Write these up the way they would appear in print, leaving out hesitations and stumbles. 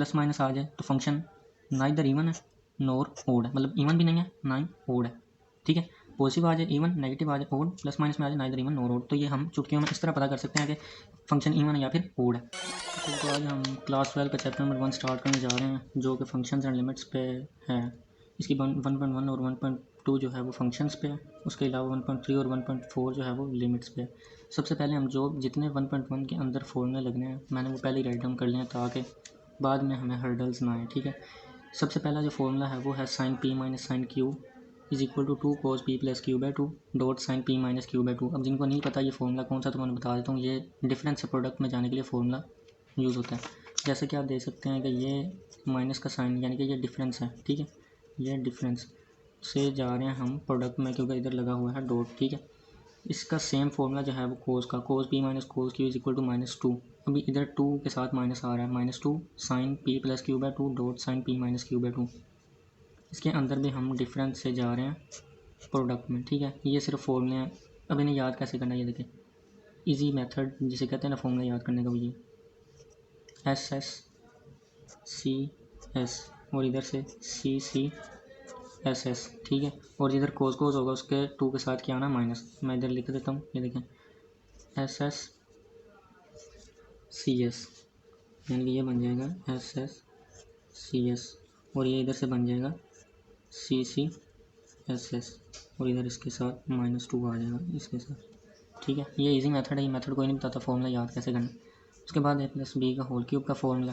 Plus minus आ जाए तो function ना इधर इवन है नोर ओड है, मतलब इवन भी नहीं है ना ही ओड है, ठीक है। पॉजिटिव आ जाए इवन, नेगेटिव आ जाए ओड, प्लस माइनस में आ जाए ना इधर इवन नोर ओड, तो ये हम चुटकियों में इस तरह पता कर सकते हैं कि फंक्शन इवन है या फिर ओड है। तो आज हम क्लास 12 का चैप्टर नंबर 1 स्टार्ट करने जा रहे हैं, जो कि फंक्शंस एंड लिमिट्स पे है। इसकी 1.1 और 1.2 जो है वो फंक्शंस पे है, उसके अलावा 1.3 और 1.4 जो है वो लिमिट्स पे है। सबसे पहले हम जो जितने 1.1 के अंदर फॉर्मूले लगने हैं मैंने वो पहले ही राइट डाउन कर लिया ताकि बाद में हमें हर्डल्स ना आए, ठीक है। सबसे पहला जो फॉर्मूला है वो है sine p minus sine q is equal to 2 cos p plus q by 2 dot sine p minus q by 2। अब जिनको नहीं पता ये फॉर्मूला कौन सा तो मैं बता देता हूँ। ये डिफरेंस से प्रोडक्ट में जाने के लिए फॉर्मूला यूज़ होता है। जैसे कि आप देख सकते हैं कि ये माइनस का साइन यानी कि ये डिफरेंस है, ठीक है। ये डिफरेंस से जा रहे हैं हम प्रोडक्ट में क्योंकि इधर लगा हुआ है डॉट, ठीक है। इसका सेम फॉर्मूला जो है वो कोस का, cos P minus cos Q is equal to -2। अभी इधर 2 के साथ माइनस आ रहा है, -2 sine p plus q by 2 dot sine p minus q by 2। इसके अंदर भी हम डिफरेंस से जा रहे हैं प्रोडक्ट में, ठीक है। ये सिर्फ फॉर्मूले हैं। अब इन्हें याद कैसे करना है ये देखें, इजी मेथड जिसे कहते हैं ना फॉर्मूला याद करने का, वो ये एस एस सी एस और इधर से सी सी एस एस, ठीक है। और जिधर कोस कोस होगा उसके 2 के साथ क्या आना माइनस, मैं इधर लिख देता हूँ, ये देखें एस एस सी एस, यानी कि ये बन जाएगा एस एस सी एस और ये इधर से बन जाएगा सी सी एस एस और इधर इसके साथ -2 आ जाएगा इसके साथ, ठीक है। ये इजी मेथड है, ये मेथड कोई नहीं बताता फॉर्मूला याद कैसे करना। उसके बाद ए प्लस बी का होल क्यूब का फॉर्मूला।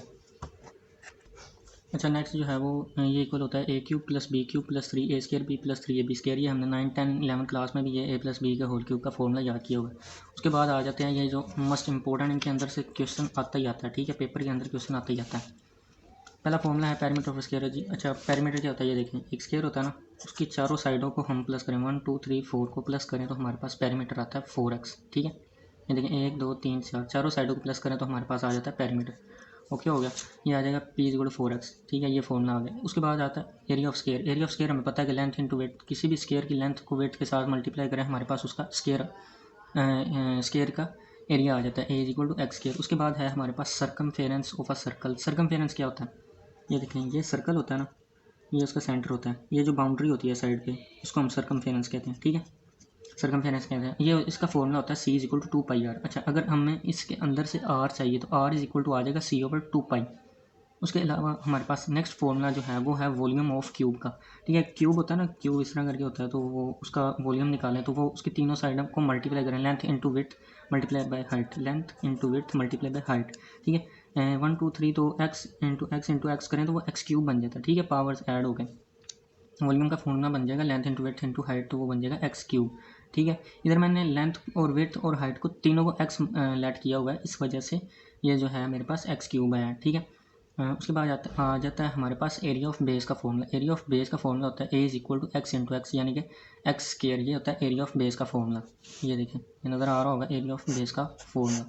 अच्छा नेक्स्ट जो है वो ये इक्वल होता है A cube plus B cube plus 3 A square B plus 3 A B square. ये हमने 9, 10, 11 क्लास में भी ये ए प्लस बी का होल क्यूब का फॉर्मूला याद किया हुआ है। उसके बाद आ जाते हैं ये जो मस्ट इंपॉर्टेंट, इनके अंदर से क्वेश्चन आता ही आता है, ठीक है। पेपर के अंदर क्वेश्चन आता ही आता है। पहला फॉर्मूला है पेरीमीटर ऑफ स्केयर जी। अच्छा पेरीमीटर क्या होता है ये देखें, एक स्केयर होता है ना, उसकी चारों साइडों को हम प्लस करें 1 2 3 4 को प्लस करें तो हमारे पास पेरीमीटर आता है 4x, ठीक है। ये देखें 1 2 3 4 चारों साइडों को प्लस करें तो हमारे पास आ जाता है पेरीमीटर। ओके हो गया, ये आ जाएगा p = 4x, ठीक है। ये फॉर्मूला आ गया। उसके बाद आता है area of square. Area of square हमें पता है कि लेंथ इंटू वेट, किसी भी स्केयर की लेंथ को वेट के साथ मल्टीप्लाई करें हमारे पास उसका स्केयर का एरिया आ जाता है, a = x स्केयर। उसके बाद है हमारे पास circumference of a circle. Circumference क्या होता है, ये देखें ये सर्कल होता है ना, ये उसका सेंटर होता है, ये जो बाउंड्री होती है साइड पे इसको हम सर्कमफेरेंस कहते हैं, ठीक है। सर्कमफेरेंस कहते हैं। ये इसका फॉर्मूला होता है c = 2πr। अच्छा अगर हमें इसके अंदर से r चाहिए तो r = आ जाएगा c/2π। उसके अलावा हमारे पास नेक्स्ट फॉर्मूला जो है वो है वॉल्यूम ऑफ क्यूब का, ठीक है। क्यूब होता है ना, क्यूब इस तरह करके होता है, तो वो उसका वॉल्यूम निकालें तो वो उसकी तीनों साइड को मल्टीप्लाई करें, length into width multiply by height, length into width multiply by height, ठीक है। 1 2 3 तो x इंटू एक्स करें तो वो x³ बन जाता है, ठीक है। पावर्स ऐड हो गए, वॉल्यूम का फॉर्मूला बन जाएगा length into width into height, तो वो बन जाएगा x³, ठीक है। इधर मैंने लेंथ और विड्थ और हाइट को तीनों को x लेट किया हुआ है, इस वजह से ये जो है मेरे पास x³ है, ठीक है। उसके बाद आ जाता है हमारे पास एरिया ऑफ बेस का फॉर्मूला। एरिया ऑफ बेस का फॉर्मूला होता है a = x इंटू एक्स, यानी कि x स्क्वायर, ये होता है एरिया ऑफ बेस का फॉर्मूला। ये देखें ये नज़र आ रहा होगा एरिया ऑफ बेस का फॉर्मूला।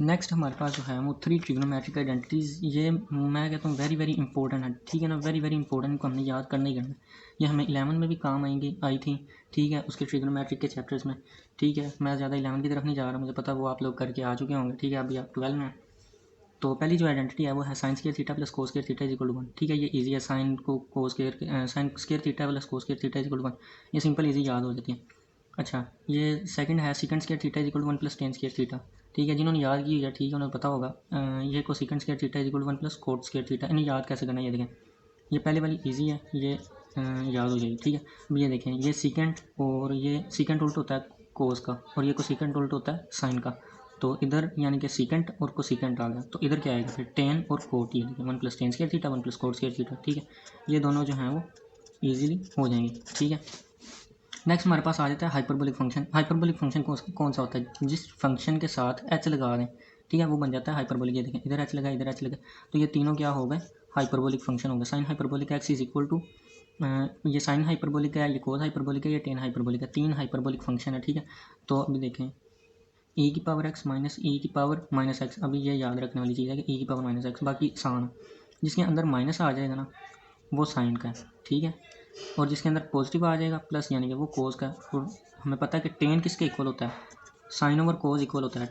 नेक्स्ट हमारे पास जो है वो 3 ट्रिग्नोमेट्रिक आइडेंटिटीज़। ये मैं कहता हूँ वेरी इंपॉर्टेंट है, ठीक है ना, वेरी इंपॉर्टेंट, इनको हमने याद करना ही करना है। ये हमें 11 में भी काम आई थी, ठीक है, उसके ट्रिग्नोमेट्रिक के चैप्टर्स में, ठीक है। मैं ज़्यादा 11 की तरफ नहीं जा रहा, मुझे पता वो आप लोग करके आ चुके होंगे, ठीक है। अभी आप 12 में। तो पहली जो आइडेंटिटी है वो है sign square theta plus cos square theta = 1, ठीक है। ये इजी है, sign square theta plus cos square theta = 1, ये सिंपल इजी याद हो जाती है। अच्छा ये सेकंड है second square theta = 1 plus ten square theta, ठीक है। जिन्होंने याद की है ठीक है उन्हें पता होगा। ये को second square theta = 1 plus coat square theta, इन्हें याद कैसे करना है ये देखें। ये पहले वाली इजी है, ये याद हो जाएगी, ठीक है। अब ये देखें ये सीकेंट और ये सीकेंट उल्ट होता है कोस का और ये को सीकेंट उल्ट होता है साइन का, तो इधर यानी कि सीकेंट और को सीकेंट आ गया, तो इधर क्या आएगा फिर टेन और कोट, ये देखिए 1 plus ten square theta 1 plus coat square theta, ठीक है। ये दोनों जो हैं वो ईजिली हो जाएंगे, ठीक है। नेक्स्ट हमारे पास आ जाता है हाइपरबोलिक फंक्शन। हाइपरबोलिक फंक्शन कौन सा होता है, जिस फंक्शन के साथ h लगा दें, ठीक है, वो बन जाता है हाइपरबोलिक। ये देखें इधर h लगा इधर h लगा, तो ये तीनों क्या हो गए हाइपरबोलिक फंक्शन हो गए। साइन हाइपरबोलिक x = ये साइन हाइपरबोलिक है, ये कोस हाइपरबोलिक है, ये टेन हाइपरबोलिक है, 3 हाइपरबोलिक फंक्शन है, ठीक है। तो अभी देखें e⁻x माइनस e⁻−x, अभी ये याद रखने वाली चीज़ है कि e⁻−x, बाकी आसान, जिसके अंदर माइनस आ जाएगा ना वो साइन का है, ठीक है। और जिसके अंदर पॉजिटिव आ जाएगा प्लस यानी कि वो कोस का है। और हमें पता है कि टेन किसके इक्वल होता है, साइन ओवर कोस इक्वल होता है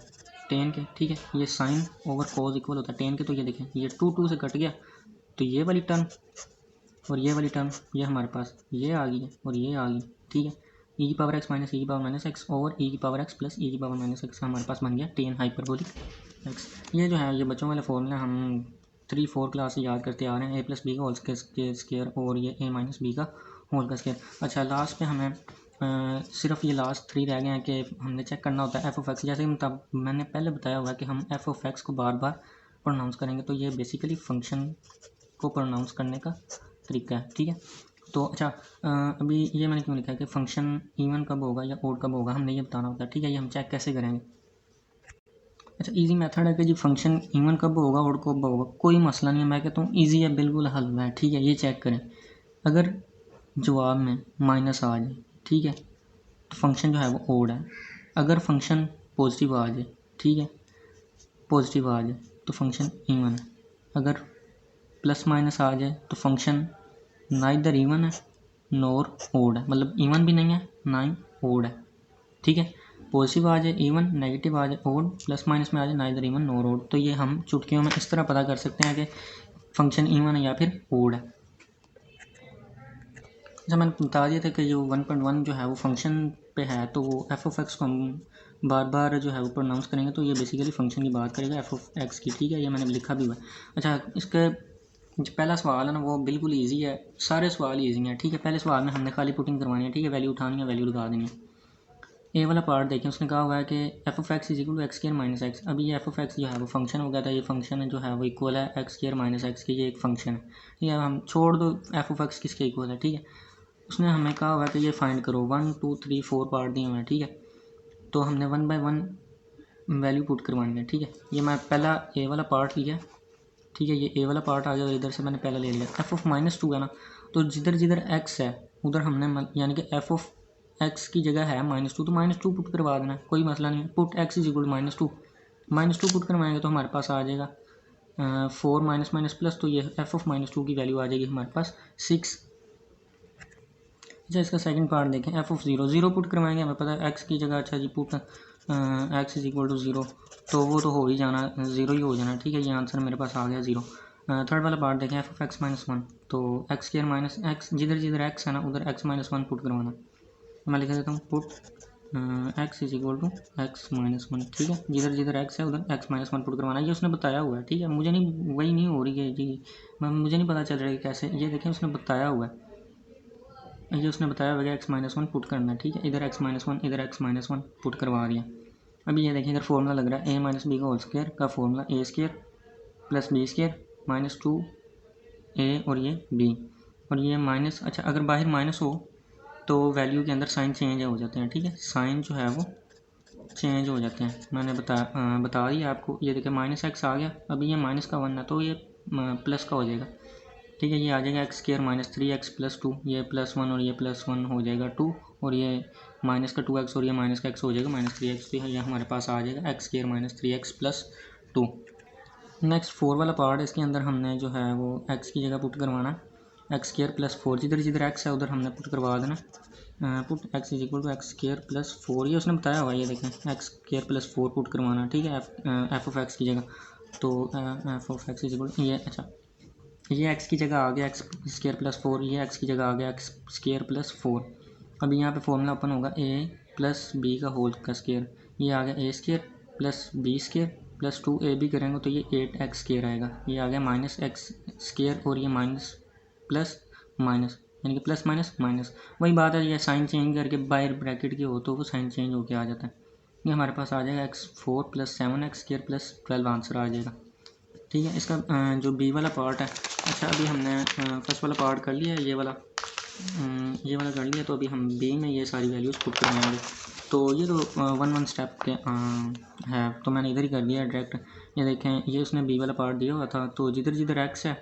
टेन के, ठीक है। ये साइन ओवर कोस इक्वल होता है टेन के, तो ये देखें ये 2 से कट गया, तो ये वाली टर्म और ये वाली टर्म ये हमारे पास ये आ गई है और ये आ गई, ठीक है। ई की पावर एक्स माइनस ई की पावर माइनस एक्स ओवर ई की पावर एक्स प्लस ई की पावर माइनस एक्स हमारे पास बन गया टेन हाइपरबोलिक एक्स। ये जो है ये बच्चों वाले फॉर्मूला हम 3-4 क्लास से याद करते आ रहे हैं, ए प्लस बी का होल स्क्वायर और ये ए माइनस बी का होल का स्क्वायर। अच्छा लास्ट पे हमें सिर्फ ये लास्ट 3 रह गए हैं कि हमने चेक करना होता है एफ ऑफ एक्स। जैसे मैंने पहले बताया हुआ कि हम एफ ऑफ एक्स को बार बार प्रोनाउंस करेंगे, तो ये बेसिकली फंक्शन को प्रोनाउंस करने का तरीका है, ठीक है। तो अच्छा अभी ये मैंने क्यों लिखा है कि फंक्शन इवन कब होगा या ओड कब होगा, हमने ये बताना होता है, ठीक है। ये हम चेक कैसे करेंगे। अच्छा इजी मेथड है कि जी फंक्शन इवन कब होगा ओड कब होगा, कोई मसला नहीं है, मैं कहता हूँ ईजी है, बिल्कुल हल है, ठीक है। ये चेक करें, अगर जवाब में माइनस आ जाए, ठीक है, तो फंक्शन जो है वो ओड है। अगर फंक्शन पॉजिटिव आ जाए, ठीक है, पॉजिटिव आ जाए तो फंक्शन इवन है। अगर प्लस माइनस आ जाए तो फंक्शन नाइदर इवन है नॉर ओड है, मतलब इवन भी नहीं है ना ही ओड है, ठीक है। पॉजिटिव आ जाए इवन, नेगेटिव आ जाए ओड, प्लस माइनस में आ जाए नाइदर इवन नॉर ओड। तो ये हम चुटकियों में इस तरह पता कर सकते हैं कि फंक्शन इवन है या फिर ओड है। जब मैंने बता दिया था कि जो 1.1 जो है वो फंक्शन पे है, तो वो एफ ऑफ एक्स को हम बार बार जो है वो प्रोनाउंस करेंगे, तो ये बेसिकली फंक्शन की बात करेगा एफ ऑफ एक्स की, ठीक है। ये मैंने लिखा भी हुआ है। अच्छा इसका जो पहला सवाल है ना वो बिल्कुल ईजी है, सारे सवाल ईजी हैं, ठीक है। पहले सवाल में हमने खाली पुटिंग करवानी है, ठीक है, वैल्यू उठानी है, वैल्यू लगा देनी है। ए वाला पार्ट देखें, उसने कहा हुआ है कि f of x is equal to x square minus x. अभी ये एफ ऑफ एक्स जो है वो फंक्शन हो गया था, ये फंक्शन जो है वो इक्वल है एक्स स्क्वायर माइनस एक्स के, ये एक फंक्शन है, ठीक है। हम छोड़ दो एफ ऑफ एक्स किसके इक्वल है, ठीक है। उसने हमें कहा हुआ है कि ये फाइंड करो, 1 2 3 4 पार्ट दिए हुए हैं, ठीक है। तो हमने 1 बाय 1 वैल्यू पुट करवानी है, ठीक है। ये मैं पहला ए वाला पार्ट लिया, ठीक है, ये ए वाला पार्ट आ गया और इधर से मैंने पहले ले लिया। एफ ऑफ -2 है ना, तो जिधर जिधर एक्स है उधर हमने यानी कि एफ ऑफ एक्स की जगह है -2, तो -2 पुट करवा देना, कोई मसला नहीं है। Put x is equal -2, -2 put करवाएंगे तो हमारे पास आ जाएगा 4 माइनस माइनस प्लस, तो ये एफ ऑफ -2 की वैल्यू आ जाएगी हमारे पास 6। अच्छा इसका सेकंड पार्ट देखें, एफ ऑफ 0 पुट करवाएंगे, हमें पता है एक्स की जगह, अच्छा जी put x is equal to 0, तो वो तो हो ही जाना, 0 ही हो जाना, ठीक है। ये आंसर मेरे पास आ गया 0। थर्ड वाला पार्ट देखें, एफ ऑफ एक्स -1, तो एक्स स्क्वायर माइनस एक्स, जिधर जिधर एक्स है ना उधर एक्स -1 पुट करवाना। मैं लिख देता हूँ put x is equal to x -1, ठीक है। जिधर जिधर एक्स है उधर एक्स -1 पुट करवाना, ये उसने बताया हुआ है, ठीक है। मुझे नहीं, वही नहीं हो रही है जी, मुझे नहीं पता चल रहा है कैसे, ये देखें उसने बताया हुआ है, ये उसने बताया हुआ एक्स -1 पुट करना है, ठीक है। इधर एक्स -1 इधर एक्स -1 पुट करवा दिया। अभी ये देखिए इधर फॉर्मूला लग रहा है ए माइनस बी का होल स्क्वायर का फॉर्मूला ए स्क्वायर प्लस बी स्क्वायर -2 ए और ये बी और ये माइनस। अच्छा अगर बाहर माइनस हो तो वैल्यू के अंदर साइन चेंज हो जाते हैं, ठीक है, साइन जो है वो चेंज हो जाते हैं, मैंने बता दिया आपको। ये देखिए -x आ गया, अभी ये माइनस का 1 है तो ये प्लस का हो जाएगा, ठीक है। ये आ जाएगा एक्स स्क्वायर -3x प्लस 2, ये +1 और ये +1 हो जाएगा 2, और ये माइनस का 2x और ये माइनस का x हो जाएगा -3x, तो ये हमारे पास आ जाएगा x square -3x plus 2। Next 4 वाला पार्ट है, इसके अंदर हमने जो है वो x की जगह पुट करवाना, एक्स स्क्वायर प्लस 4, जिधर जिधर x है उधर हमने पुट करवा देना, put x is equal to x square plus 4, ये उसने बताया हुआ, ये देखें एक्स स्क्वायर प्लस 4 पुट करवाना, ठीक है, एफ ऑफ एक्स की जगह। तो F of x is equal ये, अच्छा ये x की जगह आ गया एक्स स्क्वायर प्लस 4, ये x की जगह आ गया एक्स स्क्वायर प्लस 4। अभी यहाँ पे फॉर्मूला ओपन होगा a प्लस बी का होल का स्क्वायर, ये आ गया A square plus B square plus 2ab करेंगे तो ये 8x स्क्वायर आएगा, ये आ गया -x स्क्वायर और ये माइनस प्लस माइनस यानी कि प्लस माइनस माइनस, वही बात है, ये साइन चेंज करके बाहर ब्रैकेट की हो तो वो साइन चेंज होके आ जाता है। ये हमारे पास आ जाएगा x4 + 7x square plus 12 answer आ जाएगा, ठीक है। इसका जो बी वाला पार्ट है, अच्छा अभी हमने फर्स्ट वाला पार्ट कर लिया है, ये वाला कर लिया, तो अभी हम बी में ये सारी वैल्यूज़ पुट करवाएंगे। तो ये तो 1 स्टेप के है, तो मैंने इधर ही कर दिया डायरेक्ट। ये देखें ये उसने बी वाला पार्ट दिया हुआ था, तो जिधर जिधर एक्स है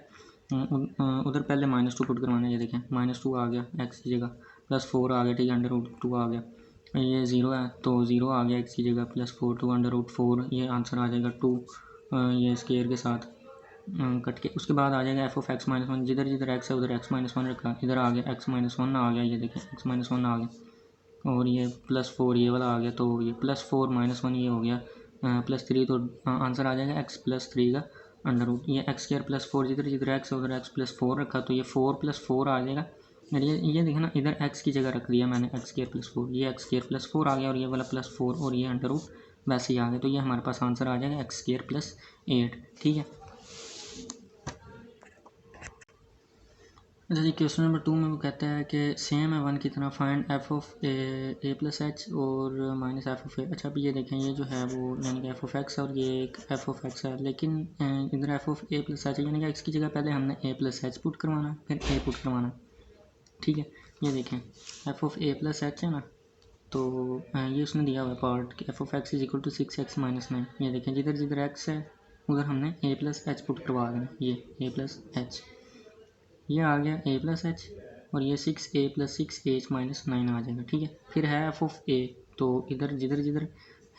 उधर पहले -2 पुट करवाना है, ये देखें -2 आ गया एक्स की जगह, +4 आ गया, ठीक है, √2 आ गया, ये 0 है तो 0 आ गया एक्स की जगह, +4 2 √4, ये आंसर आ जाएगा 2, ये स्क्वायर के साथ कट के। उसके बाद आ जाएगा एफ ऑफ एक्स -1, जिधर जिधर एक्स है उधर एक्स -1 रखा, इधर आ गया एक्स -1 आ गया, ये देखिए एक्स -1 आ गया, और ये +4 ये वाला आ गया, तो ये +4 -1 ये हो गया प्लस 3, तो आंसर आ जाएगा x प्लस 3 का अंडर रूट। ये एक्स स्क्वायर प्लस 4 जिधर जिधर x उधर x प्लस 4 रखा, तो ये 4 प्लस 4 आ जाएगा। और ये देखना इधर x की जगह रख दिया मैंने एक्स स्क्वायर प्लस 4, ये एक्स स्क्वायर प्लस 4 आ गया और ये वाला प्लस 4 और ये अंडर रूट वैसे ही आ गया। तो ये हमारे पास आंसर आ जाएगा एक्स स्क्वायर प्लस 8। ठीक है। अच्छा जी, क्वेश्चन नंबर 2 में वो कहता है कि सेम है 1 की तरह find F of a plus H और माइनस एफ ऑफ ए। अच्छा अभी ये देखें, ये जो है वो यानी कि एफ ऑफ एक्स है और ये एक एफ ऑफ एक्स है, लेकिन इधर F of a plus H है, यानी कि एक्स की जगह पहले हमने ए प्लस एच पुट करवाना फिर ए पुट करवाना। ठीक है, ये देखें F of a plus H है ना, तो ये उसने दिया हुआ है पार्ट कि f of x is equal to 6x minus 9। ये देखें जिधर जिधर एक्स है उधर हमने ए प्लस एच पुट करवा देना, ये ए प्लस एच, ये आ गया ए प्लस एच और ये 6a प्लस 6h माइनस 9 आ जाएगा। ठीक है, फिर है एफ ऑफ ए, तो इधर जिधर जिधर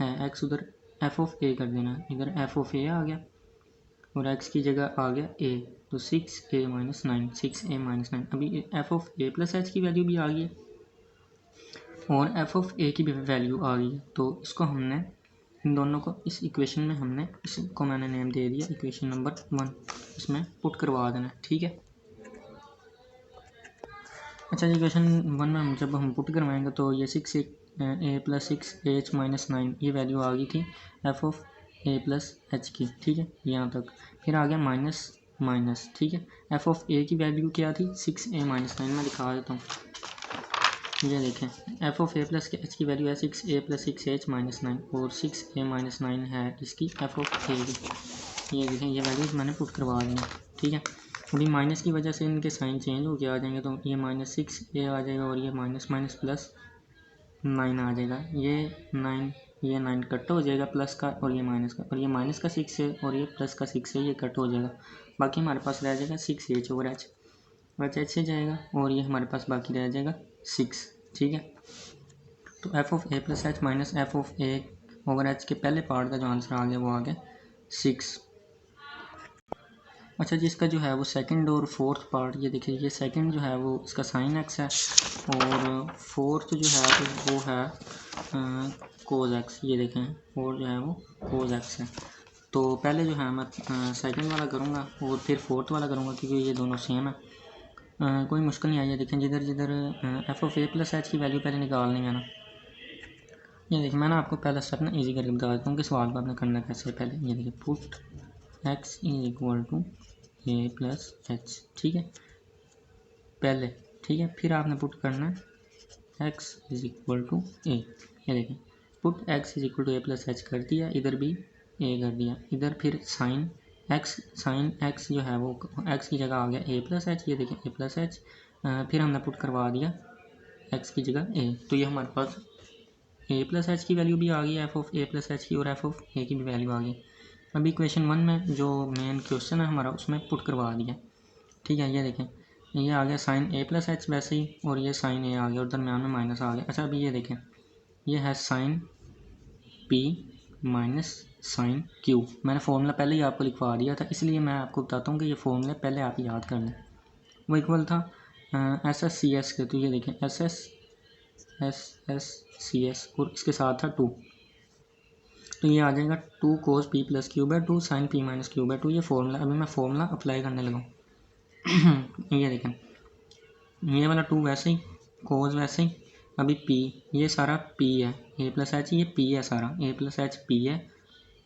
है एक्स उधर एफ ऑफ ए कर देना, इधर एफ ऑफ ए आ गया और एक्स की जगह आ गया ए, तो 6a माइनस 9, 6a माइनस 9। अभी F of a plus H की वैल्यू भी आ गई और एफ ऑफ ए की भी वैल्यू आ गई, तो इसको हमने इन दोनों को इस इक्वेशन में हमने इसको मैंने नेम दे दिया इक्वेशन नंबर 1, इसमें पुट करवा देना। ठीक है। अच्छा जी, क्वेश्चन 1 में हम जब हम पुट करवाएंगे तो ये 6a प्लस 6h माइनस 9 ये वैल्यू आ गई थी F of a plus H की। ठीक है, यहाँ तक फिर आ गया माइनस माइनस। ठीक है, एफ ऑफ ए की वैल्यू क्या थी 6a माइनस 9, मैं दिखा देता हूँ। ये देखें F of a plus H की वैल्यू है 6a प्लस 6h माइनस 9 और 6a माइनस 9 है इसकी एफ ऑफ ए की। ये देखें ये वैल्यूज मैंने पुट करवा दी। ठीक है, अभी माइनस की वजह से इनके साइन चेंज हो के आ जाएंगे, तो ये माइनस 6a आ जाएगा और ये माइनस माइनस प्लस 9 आ जाएगा। ये 9 कट हो जाएगा प्लस का और ये माइनस का, और ये माइनस का 6 है और ये प्लस का 6 है, ये कट हो जाएगा। बाकी हमारे पास रह जाएगा 6h ओवर एच, एच से जाएगा और ये हमारे पास बाकी रह जाएगा 6। ठीक है, तो F of a plus H minus F of A over H के पहले पार्ट का जो आंसर आ गया वो आ गया 6। अच्छा जी, इसका जो है वो सेकंड और फोर्थ पार्ट, ये देखिए ये सेकंड जो है वो इसका साइन एक्स है और फोर्थ जो है वो है कोज एक्स। ये देखें और जो है वो कोज एक्स है। तो पहले जो है मैं सेकंड वाला करूँगा और फिर फोर्थ वाला करूँगा क्योंकि ये दोनों सेम है। कोई मुश्किल नहीं आई है। देखें जिधर जिधर F of a plus H की वैल्यू पहले निकालनी है ना, ये देखिए मैंने आपको पहला स्टेप ना ईजी करके बता देता हूँ कि सवाल को आपने करना कैसे है। पहले ये देखिए put x is equal to a plus h. ठीक है, पहले ठीक है, फिर आपने पुट करना है x is equal to a. ये देखें put x is equal to a plus h कर दिया, इधर भी ए कर दिया, इधर फिर साइन एक्स जो है वो एक्स की जगह आ गया ए प्लस एच। ये देखें ए प्लस एच, फिर हमने पुट करवा दिया एक्स की जगह ए, तो ये हमारे पास ए प्लस एच की वैल्यू भी आ गई F of a plus H की और एफ ऑफ ए की भी वैल्यू आ गई। अभी क्वेश्चन 1 में जो मेन क्वेश्चन है हमारा उसमें पुट करवा दिया। ठीक है, ये देखें ये आ गया साइन ए प्लस एच वैसे ही और ये साइन ए आ गया और दरम्यान में माइनस आ गया। अच्छा अभी ये देखें ये है sine p minus sine q, मैंने फॉर्मूला पहले ही आपको लिखवा दिया था, इसलिए मैं आपको बताता हूँ कि ये फॉर्मूला पहले आप याद कर लें। वो इक्वल था एस एस सी एस के, तो ये देखें एस एस सी एस और इसके साथ था 2, तो ये आ जाएगा 2 कोस पी प्लस क्यूब है 2 साइन पी माइनस क्यूब है 2। ये फॉर्मूला अभी मैं फॉर्मूला अप्लाई करने लगा। ये देखें ये वाला 2 वैसे ही, कोस वैसे ही, अभी पी ये सारा पी है, ए प्लस एच ये पी है सारा, ए प्लस एच पी है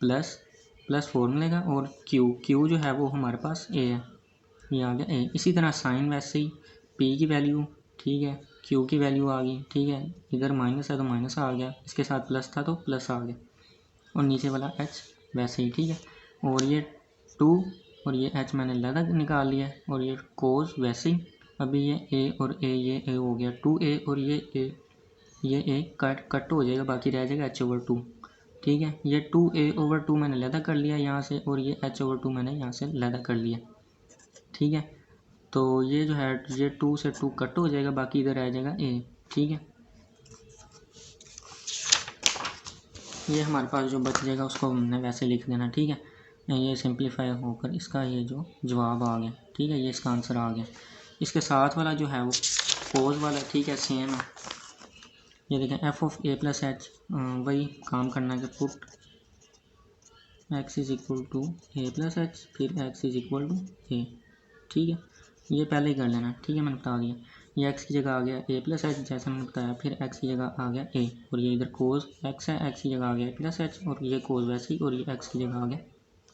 प्लस फॉर्मूले का, और क्यू जो है वो हमारे पास ए है, ये आ गया ए। इसी तरह साइन वैसे ही पी की वैल्यू ठीक है, क्यू की वैल्यू आ गई। ठीक है, इधर माइनस है तो माइनस आ गया, इसके साथ प्लस था तो प्लस आ गया, और नीचे वाला एच वैसे ही। ठीक है, और ये 2 और ये एच मैंने अलग निकाल लिया और ये कोस वैसे ही, अभी ये ए और ए ये ए हो गया 2a और ये ए कट हो जाएगा, बाकी रह जाएगा एच ओवर 2। ठीक है, ये 2a ओवर 2 मैंने अलग कर लिया यहाँ से और ये एच ओवर 2 मैंने यहाँ से अलग कर लिया। ठीक है, तो ये जो है ये 2 से 2 कट हो जाएगा, बाकी इधर रह जाएगा ए। ठीक है, ये हमारे पास जो बच जाएगा उसको हमने वैसे लिख देना। ठीक है, ये सिंप्लीफाई होकर इसका ये जो जवाब आ गया। ठीक है, ये इसका आंसर आ गया। इसके साथ वाला जो है वो कोस वाला ठीक है सेम है। ये देखें F of a plus h, वही काम करना है कि put x is equal to a plus h, फिर x is equal to a. ठीक है, ये पहले ही कर लेना। ठीक है, मैंने बता दिया। ये एक्स की जगह आ गया ए प्लस एच जैसा मैंने बताया, फिर एक्स की जगह आ गया ए, और ये इधर कोस एक्स है, एक्स की जगह आ गया ए प्लस एच, और ये कोस वैसे ही, और ये एक्स की जगह आ गया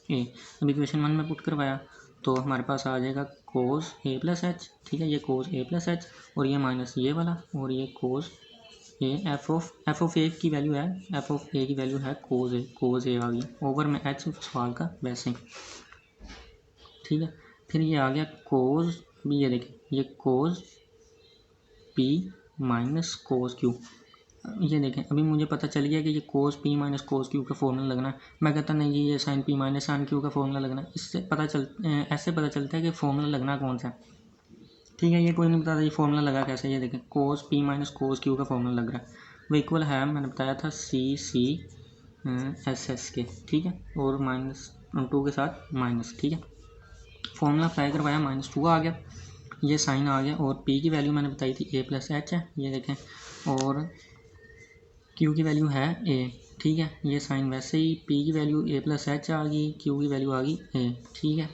ए। अब इक्वेशन 1 में पुट करवाया तो हमारे पास आ जाएगा कोस ए प्लस एच। ठीक है, ये कोस ए प्लस एच, और ये माइनस ये वाला, और ये कोस ए। एफ ऑफ ए की वैल्यू है, एफ ऑफ ए की वैल्यू है कोस ए, कोस ए आ गया ओवर में एच सवाल का वैसे ही। ठीक है, फिर ये आ गया कोस बी, ये देखें ये cos P minus cos q. ये देखें अभी मुझे पता चल गया कि ये cos P minus cos q का फॉर्मूला लगना है। मैं कहता नहीं जी ये sine p minus sine q का फॉर्मूला लगना है। इससे पता ऐसे पता चलता है कि फॉर्मूला लगना कौन सा है। ठीक है, ये कोई नहीं बताता ये फॉर्मूला लगा कैसे। ये देखें कोस पी माइनस कोस क्यू का फॉर्मूला लग रहा है, वो इक्वल है, मैंने बताया था सी सी एस एस के। ठीक है, और -2 के साथ माइनस। ठीक है, फॉर्मूला अप्लाई करवाया, -2 आ गया, ये साइन आ गया, और पी की वैल्यू मैंने बताई थी ए प्लस एच है, ये देखें, और क्यू की वैल्यू है ए। ठीक है, ये साइन वैसे ही, पी की वैल्यू ए प्लस एच आ गई, क्यू की वैल्यू आ गई ए। ठीक है,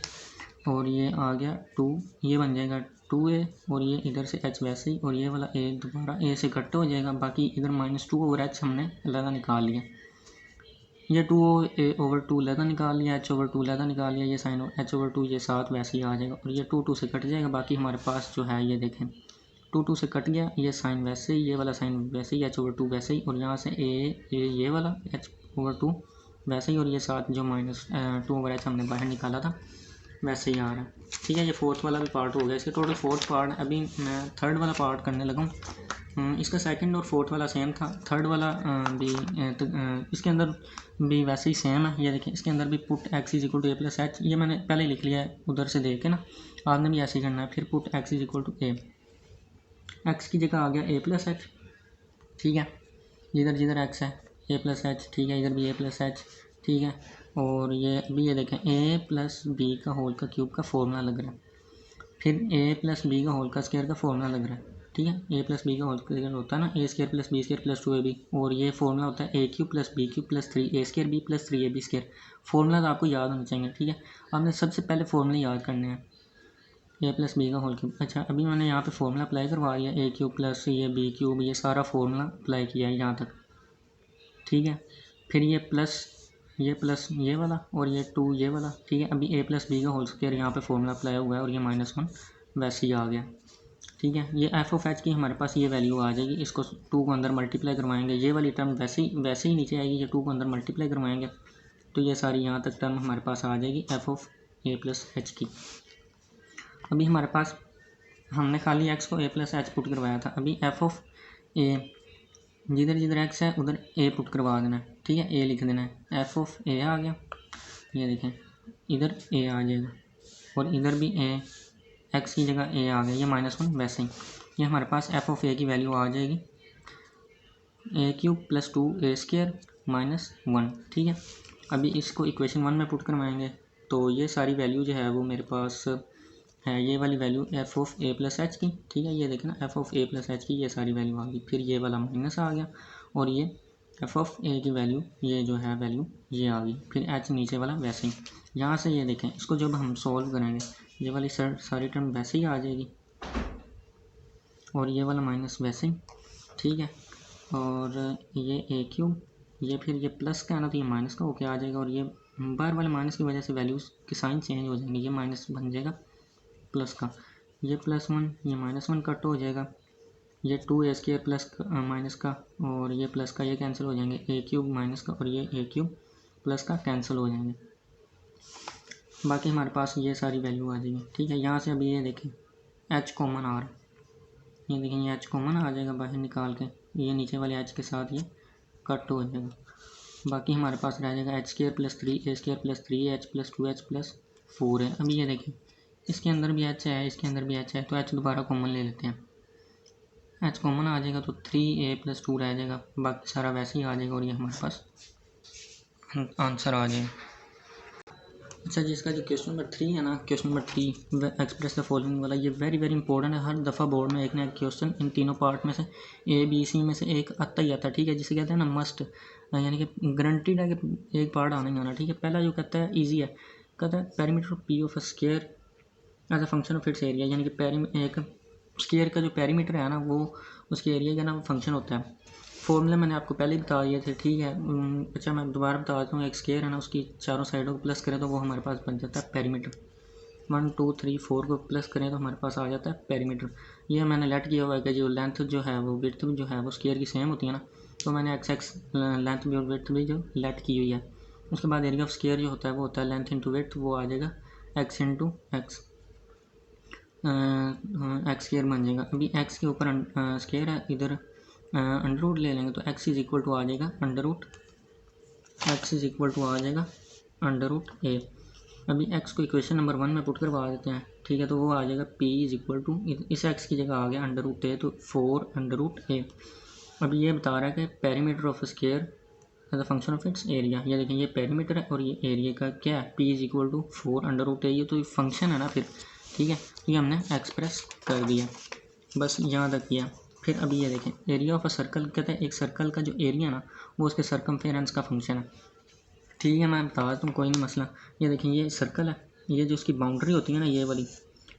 और ये आ गया 2, ये बन जाएगा 2a, और ये इधर से h वैसे ही, और ये वाला a दोबारा a से कट हो जाएगा, बाकी इधर -2 ओवर h हमने लगा निकाल लिया। ये 2a ओवर 2 लगा निकाल लिया, h ओवर 2 लगा निकाल लिया, ये साइन h ओवर 2 ये 7 वैसे ही आ जाएगा, और ये 2 से कट जाएगा। बाकी हमारे पास जो है ये देखें 2 से कट गया, ये साइन वैसे ही, ये वाला साइन वैसे ही, h ओवर 2 वैसे ही, और यहाँ से a ये वाला h ओवर 2 वैसे ही, और ये 7 जो -2 ओवर h हमने बाहर निकाला था वैसे ही आ रहा है। ठीक है, ये फोर्थ वाला भी पार्ट हो गया, इसके टोटल 4 पार्ट। अभी मैं थर्ड वाला पार्ट करने लगा हूँ। इसका सेकंड और फोर्थ वाला सेम था, थर्ड वाला भी इसके अंदर भी वैसे ही सेम है। ये देखिए इसके अंदर भी put x is equal to a plus h, ये मैंने पहले लिख लिया है उधर से देख के ना, आपने भी ऐसे ही करना है। फिर put x is equal to a, x की जगह आ गया ए प्लस एच। ठीक है, जिधर जिधर एक्स है ए प्लस एच। ठीक है, इधर भी ए प्लस एच। ठीक है, और ये अभी ये देखें ए प्लस बी का होल का क्यूब का फॉर्मूला लग रहा है, फिर ए प्लस बी का होल का स्क्वायर का फॉर्मूला लग रहा है। ठीक है, ए प्लस बी का होल स्क्वायर होता है ना, A square plus B square plus 2ab, और ये फॉर्मूला होता है A cube plus B cube plus 3a square B plus 3ab square. Formula तो आपको याद होना चाहिए। ठीक है, आपने सबसे पहले फॉर्मूले याद करने हैं, ए प्लस बी का होल क्यूब। अच्छा, अभी मैंने यहाँ पे फॉर्मूला अप्लाई करवा दिया, ए क्यूब प्लस ये बी क्यूब, ये सारा फॉर्मूला अप्लाई किया है यहाँ तक। ठीक है, फिर ये प्लस ये वाला, और ये 2 ये वाला। ठीक है, अभी ए प्लस बी का होल स्क्वायर यहाँ पे फॉर्मूला अप्लाई हुआ है, और ये -1 वैसे ही आ गया। ठीक है, ये एफ ऑफ एच की हमारे पास ये वैल्यू आ जाएगी, इसको 2 को अंदर मल्टीप्लाई करवाएंगे, ये वाली टर्म वैसे ही नीचे आएगी, ये 2 को अंदर मल्टीप्लाई करवाएंगे तो ये सारी यहाँ तक टर्म हमारे पास आ जाएगी F of a plus H की। अभी हमारे पास हमने खाली एक्स को ए प्लस एच पुट करवाया था, अभी एफ ऑफ ए, जिधर जिधर एक्स है उधर ए पुट करवा देना है। ठीक है, ए लिख देना है, एफ ऑफ ए आ गया, ये देखें इधर ए आ जाएगा, और इधर भी ए, एक्स की जगह ए आ गया, ये -1 वैसे ही। ये हमारे पास एफ ऑफ ए की वैल्यू आ जाएगी ए क्यूब प्लस 2a स्क्वायर -1। ठीक है, अभी इसको इक्वेशन 1 में पुट करवाएंगे तो ये सारी वैल्यू जो है वो मेरे पास है, ये वाली value F of a plus H की। ठीक है, ये देखना F of a plus H की ये सारी वैल्यू आ गई, फिर ये वाला माइनस आ गया, और ये एफ ऑफ ए की वैल्यू ये जो है वैल्यू ये आ गई, फिर एच नीचे वाला वैसे ही। यहाँ से ये देखें इसको जब हम सॉल्व करेंगे ये वाली सारी टर्म वैसे ही आ जाएगी, और ये वाला माइनस वैसे ही। ठीक है, और ये ए क्यूब, ये फिर ये प्लस का है ना तो ये माइनस का होके आ जाएगा, और ये बाहर वाले माइनस की वजह से वैल्यूज़ के साइन चेंज हो जाएंगे, ये माइनस बन जाएगा प्लस का, ये +1 ये -1 कट हो जाएगा, ये 2a स्क्वायर प्लस माइनस का, और ये प्लस का ये कैंसिल हो जाएंगे, ए क्यूब माइनस का और ये ए क्यूब प्लस का कैंसिल हो जाएंगे, बाकी हमारे पास ये सारी वैल्यू आ जाएगी। ठीक है, यहाँ से अभी ये देखें h कॉमन आ रहा है, ये देखें ये h कॉमन आ जाएगा बाहर निकाल के, ये नीचे वाले h के साथ ये कट हो जाएगा, बाकी हमारे पास रह जाएगा h² plus 3a square plus 3h plus 2h plus 4 है। अभी ये देखें इसके अंदर भी h है, इसके अंदर भी h है, तो h दोबारा कॉमन ले लेते हैं, h कॉमन आ जाएगा तो 3a प्लस 2 रह जाएगा, बाकी सारा वैसे ही आ जाएगा, और ये हमारे पास आंसर आ जाएगा। अच्छा जी, इसका जो क्वेश्चन नंबर 3 है ना, question number 3 express the following वाला, ये वेरी वेरी इंपॉर्टेंट है। हर दफ़ा बोर्ड में एक ना एक क्वेश्चन इन तीनों पार्ट में से ए बी सी में से एक आता ही आता है, ठीक है, जिसे कहते हैं ना मस्ट, यानी कि गारंटीड है कि एक पार्ट आना ही आना, ठीक है। पहला जो कहता है ईजी है, कहता है perimeter of p of a square as a function of its area, यानी कि एक स्क्वायर का जो पेरीमीटर है ना वो उसके एरिया का ना फंक्शन होता है। फॉर्मूला मैंने आपको पहले ही बता दिए थे, ठीक है। अच्छा मैं दोबारा बता देता हूँ, एक स्क्वायर है ना उसकी चारों साइडों को प्लस करें तो वो हमारे पास बन जाता है पेरीमीटर। 1 2 3 4 को प्लस करें तो हमारे पास आ जाता है पेरीमीटर। ये मैंने लेट किया हुआ है कि जो लेंथ जो है वो विड्थ जो है वो स्क्वायर की सेम होती है ना, तो मैंने एक्स लेंथ भी और विड्थ भी जो लेट की हुई है। उसके बाद एरिया ऑफ स्क्वायर जो होता है वो होता है लेंथ इंटू विड्थ, वो आ जाएगा एक्स इंटू एक्स स्क्वायर बन जाएगा। अभी एक्स के ऊपर स्क्वायर है, इधर अंडर रूट ले लेंगे तो एक्स इज इक्वल टू आ जाएगा under root, X is equal to आ जाएगा अंडर रूट ए। अभी एक्स को इक्वेशन नंबर 1 में पुट करवा देते हैं, ठीक है, तो वो आ जाएगा पी इज इक्वल टू, इस एक्स की जगह आ गया अंडर रूट ए, तो 4 अंडर रूट ए। अभी ये बता रहा है कि perimeter of square as a function of its area, ये देखें ये पेरीमीटर है और ये एरिया का क्या है, P is equal to 4 under root A, ये तो फंक्शन है ना फिर, ठीक है। ये हमने एक्सप्रेस कर दिया, बस यहाँ तक किया। फिर अभी ये देखें एरिया ऑफ अ सर्कल, कहते हैं एक सर्कल का जो एरिया ना वो उसके सरकमफेरेंस का फंक्शन है, ठीक है। मैं बता दूँ कोई नहीं मसला। ये देखें ये सर्कल है, ये जो उसकी बाउंड्री होती है ना ये वाली,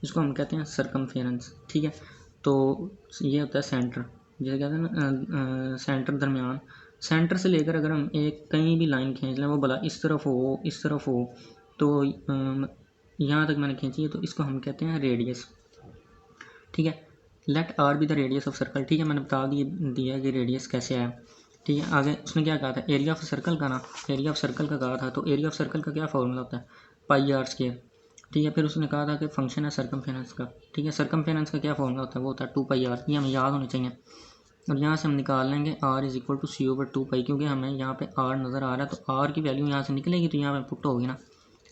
इसको हम कहते हैं सरकमफेरेंस, ठीक है। तो ये होता है सेंटर, जैसे कहते हैं ना सेंटर दरमियान, सेंटर से लेकर अगर हम एक कहीं भी लाइन खींच लें, वो भला इस तरफ हो इस तरफ हो, तो यहाँ तक मैंने खींची है, तो इसको हम कहते हैं रेडियस, ठीक है। Let r be the radius of circle, ठीक है, मैंने बता दिया कि रेडियस कैसे आया, ठीक है। आगे उसने क्या कहा था, एरिया ऑफ सर्कल का ना, एरिया ऑफ सर्कल का कहा था, तो एरिया ऑफ सर्कल का क्या फॉर्मूला होता है, पाई आर स्क्वायर, ठीक है। फिर उसने कहा था कि फंक्शन है सरकमफेरेंस का, ठीक है। सरकमफेरेंस का क्या फॉर्मूला होता है, वो होता है 2 पाई आर, ये हमें याद होनी चाहिए। और यहाँ से हम निकाल लेंगे r is equal to C over 2 pi, क्योंकि हमें यहाँ पे आर नज़र आ रहा है, तो आर की वैल्यू यहाँ से निकलेगी तो यहाँ पे पुट होगी ना,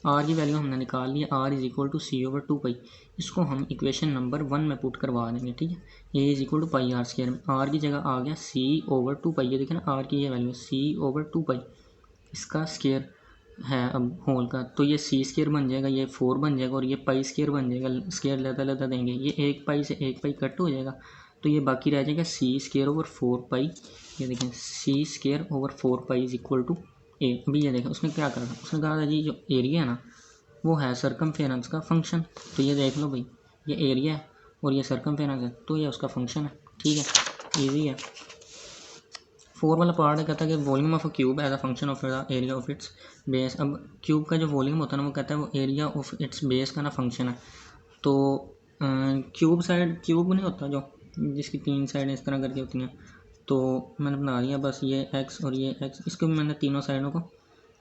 आर की वैल्यू हमने निकाल ली, R is equal to C over 2 pi. इसको हम इक्वेशन नंबर 1 में पुट करवा देंगे, ठीक है। A is equal to pi R square में आर की जगह आ गया सी ओवर 2 पाई, ये देखें ना आर की ये वैल्यू सी ओवर 2 पाई, इसका स्क्वायर है अब होल का, तो ये सी स्क्वायर बन जाएगा, ये 4 बन जाएगा और ये पाई स्क्वायर बन जाएगा, स्क्वायर लेता लेता देंगे, ये एक पाई से एक पाई कट हो जाएगा, तो ये बाकी रह जाएगा सी स्क्वायर ओवर 4 पाई। ये देखें C square over 4 pi is equal to A. अभी ये देखें उसने क्या कहा था, उसने कहा था जी जो एरिया है ना वो है सरकमफेरेंस का फंक्शन, तो ये देख लो भाई, ये एरिया है और ये सरकमफेरेंस है, तो ये उसका फंक्शन है, ठीक है, इजी है। 4 वाला पार्ट कहता है कि volume of a cube as a function of the area of its base. अब क्यूब का जो वॉल्यूम होता है ना वो कहता है वो एरिया ऑफ इट्स बेस का ना फंक्शन है। तो क्यूब साइड क्यूब नहीं होता जो जिसकी 3 साइड इस तरह करके होती हैं, तो मैंने बना दिया बस ये एक्स और ये एक्स, इसको भी मैंने तीनों साइडों को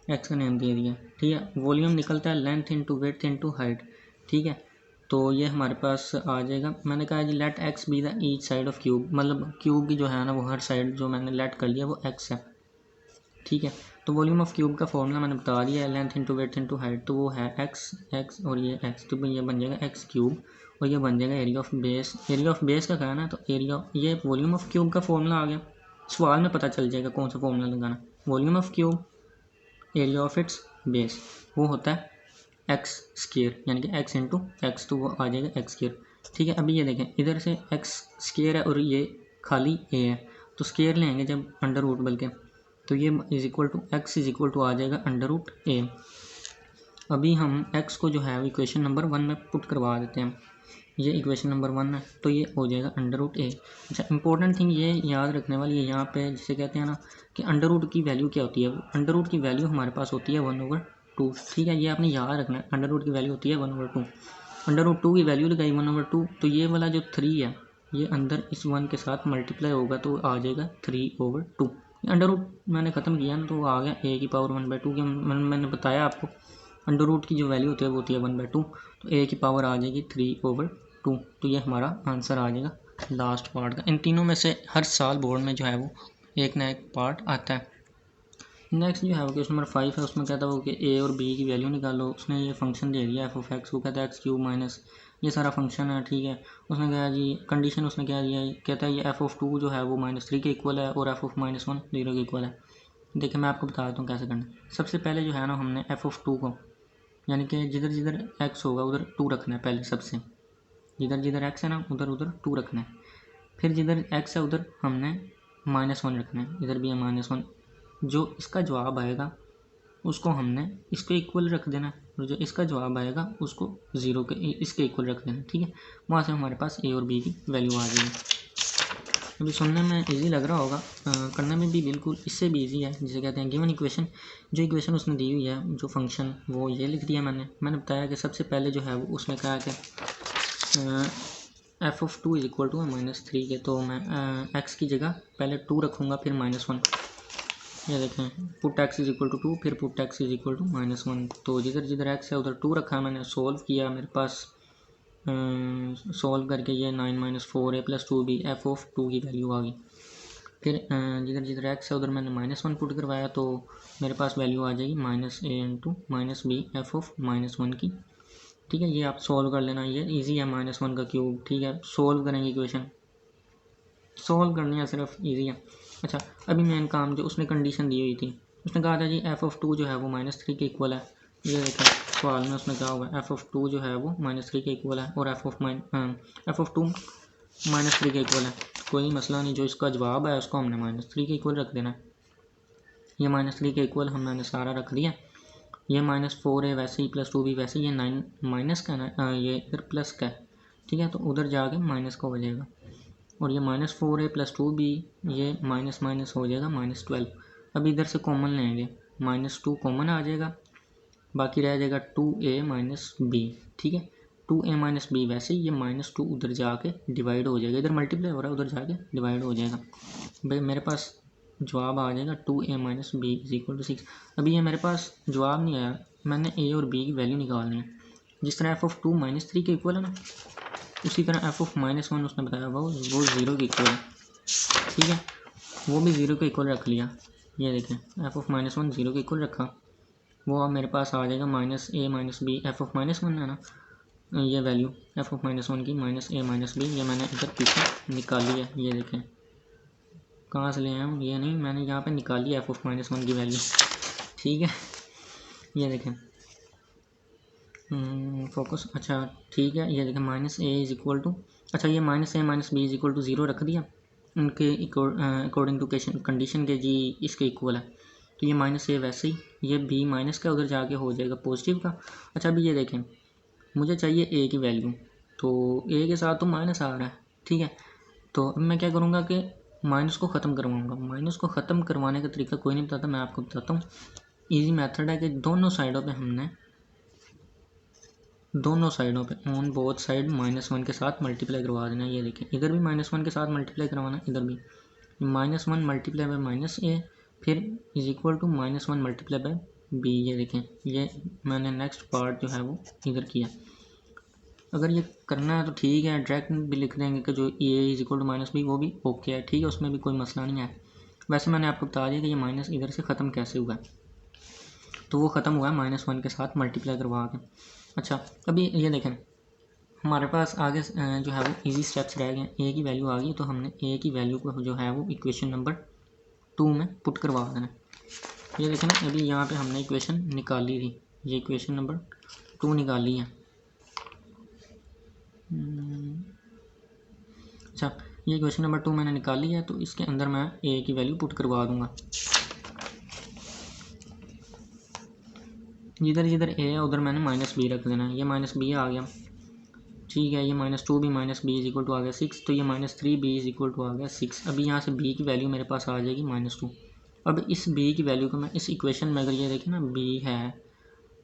एक्स का नेम दे दिया, ठीक है। वॉल्यूम निकलता है length into width into height, ठीक है। तो ये हमारे पास आ जाएगा, मैंने कहा जी let X be the each side of cube, मतलब क्यूब की जो है ना वो हर साइड जो मैंने लेट कर लिया वो एक्स है, ठीक है। तो वॉल्यूम ऑफ क्यूब का फॉर्मूला मैंने बता दिया है, length into width into height, तो वो है एक्स एक्स और ये एक्स, तो ये बन जाएगा एक्स क्यूब और ये बन जाएगा area of base. Area of base का कहना है तो एरिया ये वॉल्यूम ऑफ क्यूब का फॉर्मूला आ गया, सवाल में पता चल जाएगा कौन सा फॉर्मूला लगाना। Volume of cube area of its base वो होता है एक्स स्क्वायर, यानी कि एक्स इंटू एक्स, तो वो आ जाएगा एक्स स्क्वायर, ठीक है। अभी ये देखें इधर से एक्स स्क्वायर है और ये खाली ए है, तो स्क्वायर लेंगे जब अंडर रूट बल्कि, तो ये is equal to X is equal to आ जाएगा अंडर रूट ए। अभी हम एक्स को जो है इक्वेशन नंबर 1 में पुट करवा देते हैं, ये इक्वेशन नंबर 1 है, तो ये हो जाएगा अंडर रूट ए। अच्छा इंपॉर्टेंट थिंग ये याद रखने वाली है यहाँ पे, जिसे कहते हैं ना कि अंडर रूट की वैल्यू क्या होती है, अंडर रूट की वैल्यू हमारे पास होती है 1/2, ठीक है। ये आपने याद रखना है, अंडर रूट की वैल्यू होती है 1/2, अंडर रूट 2 की वैल्यू लगाई 1/2, तो ये वाला जो 3 है ये अंदर इस 1 के साथ मल्टीप्लाई होगा तो आ जाएगा 3/2। अंडर रूट मैंने ख़त्म किया ना तो आ गया ए की पावर 1/2 की, मैंने बताया आपको अंडर रूट की जो वैल्यू होती है वो होती है 1/2, तो ए की पावर आ जाएगी 3/2, तो ये हमारा आंसर आ जाएगा लास्ट पार्ट का। इन तीनों में से हर साल बोर्ड में जो है वो एक ना एक पार्ट आता है। नेक्स्ट जो है वो क्वेश्चन नंबर 5 है, उसमें कहता है वो कि ए और बी की वैल्यू निकालो। उसने ये फंक्शन दे दिया एफ ऑफ एक्स को, कहता है एक्स क्यूब माइनस ये सारा फंक्शन है, ठीक है। उसने कहा जी कंडीशन उसने क्या दिया है, कहता है ये एफ ऑफ 2 जो है वो -3 के इक्वल है और एफ ऑफ -1 0 के इक्वल है। देखिए मैं आपको बता देता हूँ कैसे करना है। सबसे पहले जो है ना हमने एफ ऑफ 2 को यानी कि जिधर जिधर x होगा उधर 2 रखना है पहले सबसे, जिधर जिधर x है ना उधर उधर 2 रखना है। फिर जिधर x है उधर हमने -1 रखना है, इधर भी है -1। जो इसका जवाब आएगा उसको हमने इसके इक्वल रख देना, और जो इसका जवाब आएगा उसको 0 के इसके इक्वल रख देना, ठीक है। वहाँ से हमारे पास a और b की वैल्यू आ जाएगी। अभी सुनने में इजी लग रहा होगा, करने में भी बिल्कुल इससे भी इजी है, जिसे कहते हैं गिवन इक्वेशन। जो इक्वेशन उसने दी हुई है जो फंक्शन, वो ये लिख दिया मैंने बताया कि सबसे पहले जो है वो उसमें कहा है कि f(2) = -3 के, तो मैं x की जगह पहले 2 रखूँगा फिर -1। ये देखें, पुट x = 2 फिर पुट x = -1। तो जिधर जिधर x है उधर 2 रखा, मैंने सोल्व किया, मेरे पास सोल्व करके ये 9 - 4a + 2b f(2) की वैल्यू आ गई। फिर जिधर जिधर x है उधर मैंने -1 पुट करवाया, तो मेरे पास वैल्यू आ जाएगी -a × -b f(-1) की, ठीक है। ये आप सोल्व कर लेना, ये इजी है, -1 का क्यूब, ठीक है। सोल्व करेंगे इक्वेशन, सोल्व करनी है सिर्फ, इजी है। अच्छा, अभी मेन काम जो उसने कंडीशन दी हुई थी, उसने कहा था जी f(2) जो है वो -3 के इक्वल है। ये देखें सवाल में उसने कहा हुआ है f(2) जो है वो -3 के इक्वल है और f(2) -3 के इक्वल है। कोई मसला नहीं, जो इसका जवाब है उसको हमने -3 के इक्वल रख देना है। ये -3 के इक्वल हमने सारा रख दिया। ये -4a वैसे ही + 2b वैसे ही, ये 9 माइनस का ना, ये इधर प्लस का है, ठीक है। तो उधर जाके माइनस का हो जाएगा, और ये -4a + 2b ये माइनस माइनस हो जाएगा -12। अब इधर से कॉमन लेंगे, -2 कॉमन आ जाएगा, बाकी रह जाएगा 2a - b, ठीक है। 2a - b वैसे ही, ये -2 उधर जाके डिवाइड हो जाएगा, इधर मल्टीप्लाई हो रहा है उधर जाके डिवाइड हो जाएगा। भाई मेरे पास जवाब आ जाएगा 2a - b = 6। अभी ये मेरे पास जवाब नहीं आया, मैंने a और b की वैल्यू निकालनी है। जिस तरह f(2) -3 के इक्वल है ना, उसी तरह f(-1) उसने बताया वो 0 के इक्वल है, ठीक है। वो भी 0 के इक्वल रख लिया। ये देखें f(-1) 0 के इक्वल रखा, वो अब मेरे पास आ जाएगा -a - b f(-1) है ना, ये वैल्यू f(-1) की -a - b, ये मैंने इधर पीछे निकाली है। ये देखें कहाँ से ले आए हम, ये नहीं, मैंने यहाँ पे निकाली है f(-1) की वैल्यू, ठीक है। ये देखें फोकस, अच्छा ठीक है। ये देखें -a = अच्छा, ये -a - b = 0 रख दिया उनके अकॉर्डिंग टू कंडीशन के, जी इसके इक्वल है। तो ये -a वैसे ही, ये b माइनस का उधर जाके हो जाएगा पॉजिटिव का। अच्छा, अभी ये देखें मुझे चाहिए a की वैल्यू, तो a के साथ तो माइनस आ रहा है, ठीक है। तो अब मैं क्या करूँगा कि माइनस को ख़त्म करवाऊँगा। माइनस को ख़त्म करवाने का तरीका कोई नहीं बताता, मैं आपको बताता हूँ। ईजी मेथड है कि दोनों साइडों पे हमने ऑन बोथ साइड -1 के साथ मल्टीप्लाई करवा देना। ये देखें इधर भी -1 के साथ मल्टीप्लाई करवाना, इधर भी -1 × -a फिर = -1 × b। ये देखें, ये मैंने नेक्स्ट पार्ट जो है वो इधर किया। अगर ये करना है तो ठीक है, डायरेक्ट भी लिख देंगे कि जो a = -b, वो भी ओके है, ठीक है, उसमें भी कोई मसला नहीं है। वैसे मैंने आपको बता दिया कि ये माइनस इधर से ख़त्म कैसे हुआ, तो वो ख़त्म हुआ -1 के साथ मल्टीप्लाई करवा के। अच्छा, अभी ये देखें हमारे पास आगे जो है वो इजी स्टेप्स रह गए। a की वैल्यू आ गई, तो हमने a की वैल्यू को जो है वो इक्वेशन नंबर 2 में पुट करवा देना। ये देखें ना, अभी यहाँ पे हमने इक्वेशन निकाली थी, ये इक्वेशन नंबर 2 निकाली है। अच्छा, ये इक्वेशन नंबर 2 मैंने निकाली है, तो इसके अंदर मैं a की वैल्यू पुट करवा दूंगा। जिधर जिधर a है उधर मैंने -b रख देना है। ये -b आ गया, ठीक है। ये -2b - b = आ गया 6, तो ये -3b = आ गया 6। अभी यहाँ से b की वैल्यू मेरे पास आ जाएगी -2। अब इस b की वैल्यू को मैं इस इक्वेशन में, अगर ये देखें ना b है,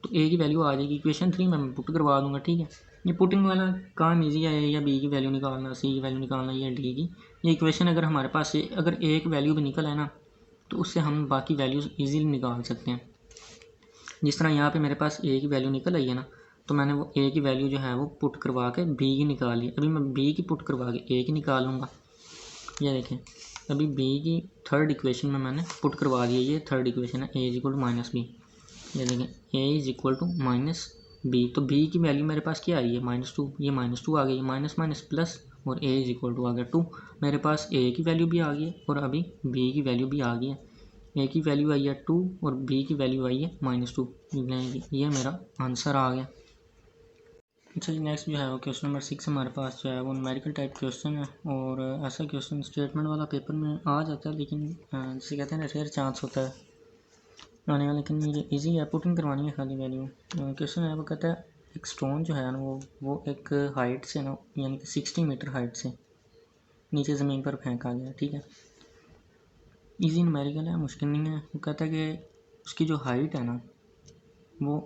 तो a की वैल्यू आ जाएगी इक्वेशन 3 में, मैं पुट करवा दूंगा, ठीक है। ये पुटिंग वाला काम ईजी है, या b की वैल्यू निकालना, c की वैल्यू निकालना, या d की। ये इक्वेशन अगर हमारे पास से अगर एक वैल्यू भी निकल है ना, तो उससे हम बाकी वैल्यूज़ ईजीली निकाल सकते हैं। जिस तरह यहाँ पे मेरे पास a की वैल्यू निकल आई है ना, तो मैंने वो a की वैल्यू जो है वो पुट करवा के b की निकाली। अभी मैं b की पुट करवा के a की निकाल लूँगा। ये देखें, अभी b की थर्ड इक्वेशन में मैंने पुट करवा दिया। ये थर्ड इक्वेशन है a = -b। ये देखें a = -b, तो b की वैल्यू मेरे पास क्या आई है -2। ये -2 आ गई, माइनस माइनस प्लस, और a = आ गया 2। मेरे पास a की वैल्यू भी आ गई है और अभी b की वैल्यू भी आ गई है। ए की वैल्यू आई है 2 और बी की वैल्यू आई है -2। ये मेरा आंसर आ गया। अच्छा जी, नेक्स्ट जो है वो क्वेश्चन नंबर 6 हमारे पास जो है वो न्यूमेरिकल टाइप क्वेश्चन है। और ऐसा क्वेश्चन स्टेटमेंट वाला पेपर में आ जाता है, लेकिन जिसे कहते हैं ना रेयर चांस होता है आने का, लेकिन ये इजी है, पुटिंग करवानी है खाली वैल्यू। क्वेश्चन है वो कहता है एक स्टोन जो है ना वो एक हाइट से ना, यानी कि 60 मीटर हाइट से नीचे ज़मीन पर फेंका गया। ठीक है, इजी न्यूमेरिकल है, मुश्किल नहीं है। वो कहता है कि उसकी जो हाइट है ना वो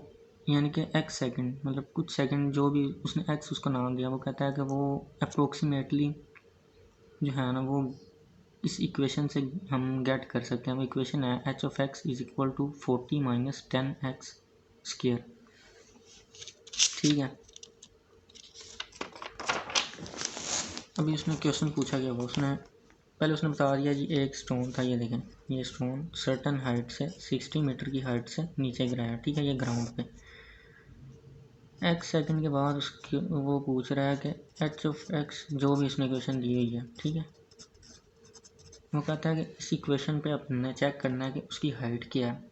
यानी कि x सेकंड, मतलब कुछ सेकंड जो भी उसने x उसका नाम दिया, वो कहता है कि वो अप्रोक्सीमेटली जो है ना वो इस इक्वेशन से हम गेट कर सकते हैं। वो इक्वेशन है h of x is equal to 40 minus 10x square. ठीक है, अभी उसने क्वेश्चन पूछा गया वो उसने पहले उसने बता दिया जी एक स्टोन था, ये देखें ये स्टोन सर्टन हाइट से 60 मीटर की हाइट से नीचे गिराया। ठीक है, ये ग्राउंड पे x सेकंड के बाद उसकी वो पूछ रहा है कि h ऑफ x जो भी इसने इक्वेशन दी हुई है। ठीक है, वो कहता है कि इस इक्वेशन पे अपने चेक करना है कि उसकी हाइट क्या है।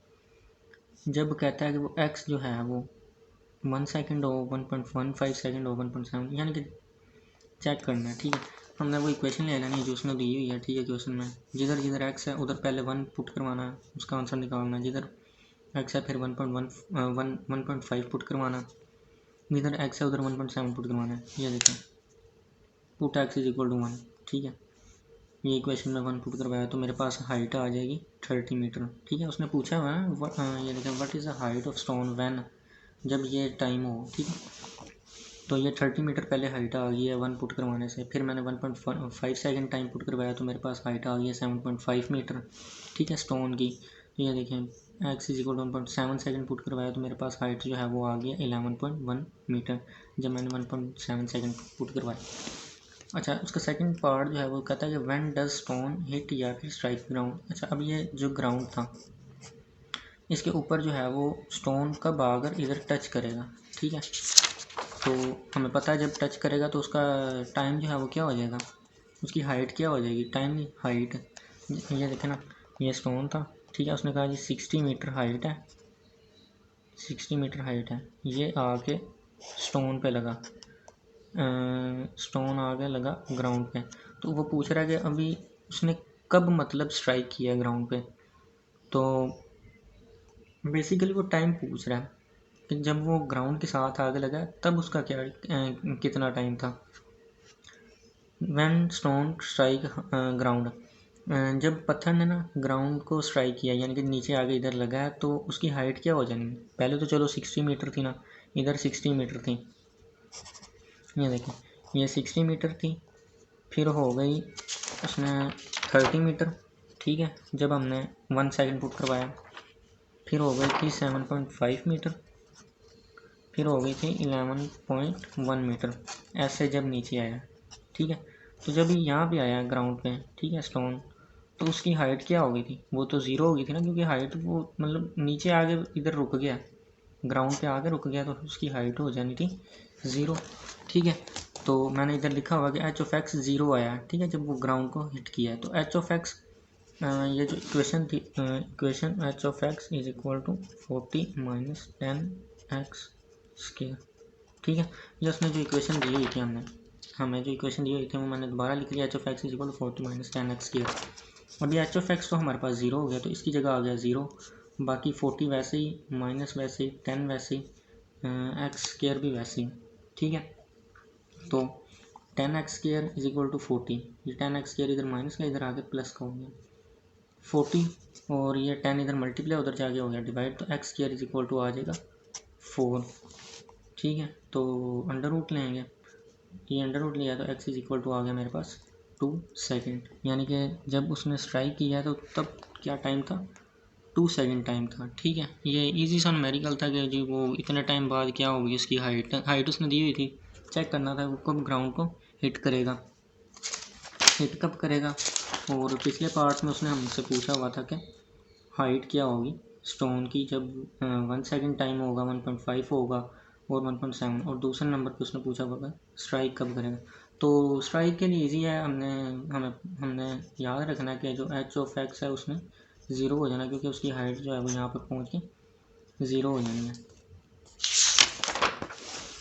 जब कहता है कि वो x जो है वो 1 सेकंड हो, 1.15 सेकंड हो, 1.7, यानी कि चेक करना है। ठीक है, हमने वो इक्वेशन ले लेनी है जो उसने दी हुई है। ठीक है, क्वेश्चन में जिधर जिधर x है उधर पहले 1 पुट करवाना है, उसका आंसर निकालना है। जिधर x है फिर 1.5 पुट करवाना, जिधर x है उधर 1.7 पुट करवाना है। ये देखें put x is equal to 1। ठीक है, ये इक्वेशन में 1 पुट करवाया तो मेरे पास हाइट आ जाएगी 30 मीटर। ठीक है, उसने पूछा हुआ है ये देखें what is the height of stone when, जब ये टाइम हो। ठीक है, तो ये 30 मीटर पहले हाइट आ गई है 1 पुट करवाने से। फिर मैंने 1.5 सेकंड टाइम पुट करवाया तो मेरे पास हाइट आ गई है 7.5 मीटर। ठीक है, स्टोन की। तो ये देखें x is equal to 1.7 second put करवाया तो मेरे पास हाइट जो है वो आ गई है 11.1 मीटर जब मैंने 1.7 सेकंड पुट करवाया। अच्छा, उसका सेकंड पार्ट जो है वो कहता है कि व्हेन डज स्टोन हिट या फिर स्ट्राइक ग्राउंड। अच्छा, अब ये जो ग्राउंड था इसके ऊपर जो है वो स्टोन कब आकर इधर टच करेगा। ठीक है, तो हमें पता है जब टच करेगा तो उसका टाइम जो है वो क्या हो जाएगा, उसकी हाइट क्या हो जाएगी, टाइम नहीं हाइट। ये देखें ना, ये स्टोन था। ठीक है, उसने कहा जी 60 मीटर हाइट है, 60 मीटर हाइट है। ये आके स्टोन पे लगा, स्टोन आगे लगा ग्राउंड पे। तो वो पूछ रहा है कि अभी उसने कब मतलब स्ट्राइक किया ग्राउंड पे। तो बेसिकली वो टाइम पूछ रहा है कि जब वो ग्राउंड के साथ आगे लगा तब उसका क्या कितना टाइम था। व्हेन स्टोन स्ट्राइक ग्राउंड, जब पत्थर ने ना ग्राउंड को स्ट्राइक किया यानी कि नीचे आगे इधर लगा है तो उसकी हाइट क्या हो जानी है। पहले तो चलो 60 मीटर थी ना, इधर 60 मीटर थी। ये देखें ये 60 मीटर थी, फिर हो गई उसने 30 मीटर। ठीक है, जब हमने 1 सेकंड पुट करवाया फिर हो गई थी 7.5 मीटर, फिर हो गई थी 11.1 मीटर ऐसे जब नीचे आया। ठीक है, तो जब यहाँ पे आया ग्राउंड पे, ठीक है स्टोन, तो उसकी हाइट क्या हो गई थी, वो तो ज़ीरो हो गई थी ना, क्योंकि हाइट वो मतलब नीचे आगे इधर रुक गया, ग्राउंड पे आगे रुक गया तो उसकी हाइट हो जानी थी ज़ीरो। ठीक है, तो मैंने इधर लिखा होगा कि एच ऑफ एक्स ज़ीरो आया। ठीक है, जब वो ग्राउंड को हिट किया है तो एच ऑफ एक्स ये जो इक्वेशन थी, equation h of x is equal to 40 minus 10x square. ठीक है, ये उसने जो इक्वेशन दी हुई थी हमें जो इक्वेशन दी हुई थी वो मैंने दोबारा लिख लिया, h of x is equal to 40 minus 10x square. अभी एच ऑफ एक्स तो हमारे पास ज़ीरो हो गया तो इसकी जगह आ गया ज़ीरो, बाकी 40 वैसे ही, माइनस वैसे ही, 10 वैसे ही, एक्स स्क्वायर भी वैसे ही। ठीक है, तो 10x square is equal to 40, ये 10x स्क्वायर इधर माइनस का इधर आगे प्लस का हो गया 40, और ये 10 इधर मल्टीप्लाई उधर जाके हो गया डिवाइड, तो x square is equal to आ जाएगा 4। ठीक है, तो अंडर रूट लेंगे, ये अंडर रूट लिया तो x इज इक्वल टू आ गया मेरे पास 2 सेकेंड, यानी कि जब उसने स्ट्राइक किया तो तब क्या टाइम था, 2 सेकेंड टाइम था। ठीक है, ये इजी सा न्यूमेरिकल था कि जी वो इतने टाइम बाद क्या होगी उसकी हाइट उसने दी हुई थी, चेक करना था वो कब ग्राउंड को हिट करेगा, हिट कब करेगा। और पिछले पार्ट में उसने हमसे पूछा हुआ था कि हाइट क्या होगी स्टोन की जब 1 सेकेंड टाइम होगा, 1.5 होगा और 1.7, और दूसरे नंबर पे उसने पूछा होगा स्ट्राइक कब करेगा। तो स्ट्राइक के लिए इजी है, हमने याद रखना है कि जो एच ऑफ एक्स है उसने ज़ीरो हो जाना, क्योंकि उसकी हाइट जो है वो यहाँ पर पहुँच के ज़ीरो हो जानी है।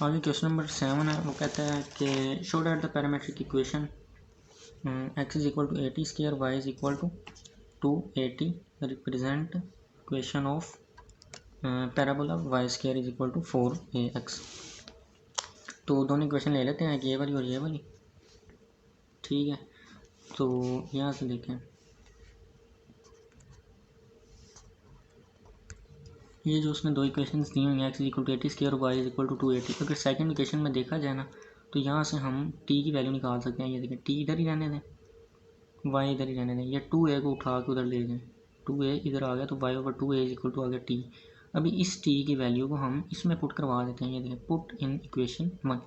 आगे क्वेश्चन नंबर 7 है, वो कहता है कि show that the parametric equation x is equal to 80 square y is equal to 280 represent equation of parabola y square is equal to 4ax। तो दोनों इक्वेशन ले लेते हैं, ये वाली और ये वाली, ठीक है। तो यहाँ से देखें, ये जो उसने दो इक्वेशंस दी हुई हैं, x is equal to 80 square और वाई इज इक्वल टू 280, अगर सेकंड इक्वेशन में देखा जाए ना तो यहाँ से हम टी की वैल्यू निकाल सकते हैं। ये देखें, टी इधर ही रहने दें, वाई इधर ही रहने दें, या 2a को उठा के उधर ले जाएं, 2a इधर आ गया तो Y over 2a is equal to आ गया टी। अभी इस टी की वैल्यू को हम इसमें पुट करवा देते हैं। ये देखें, पुट इन इक्वेशन 1,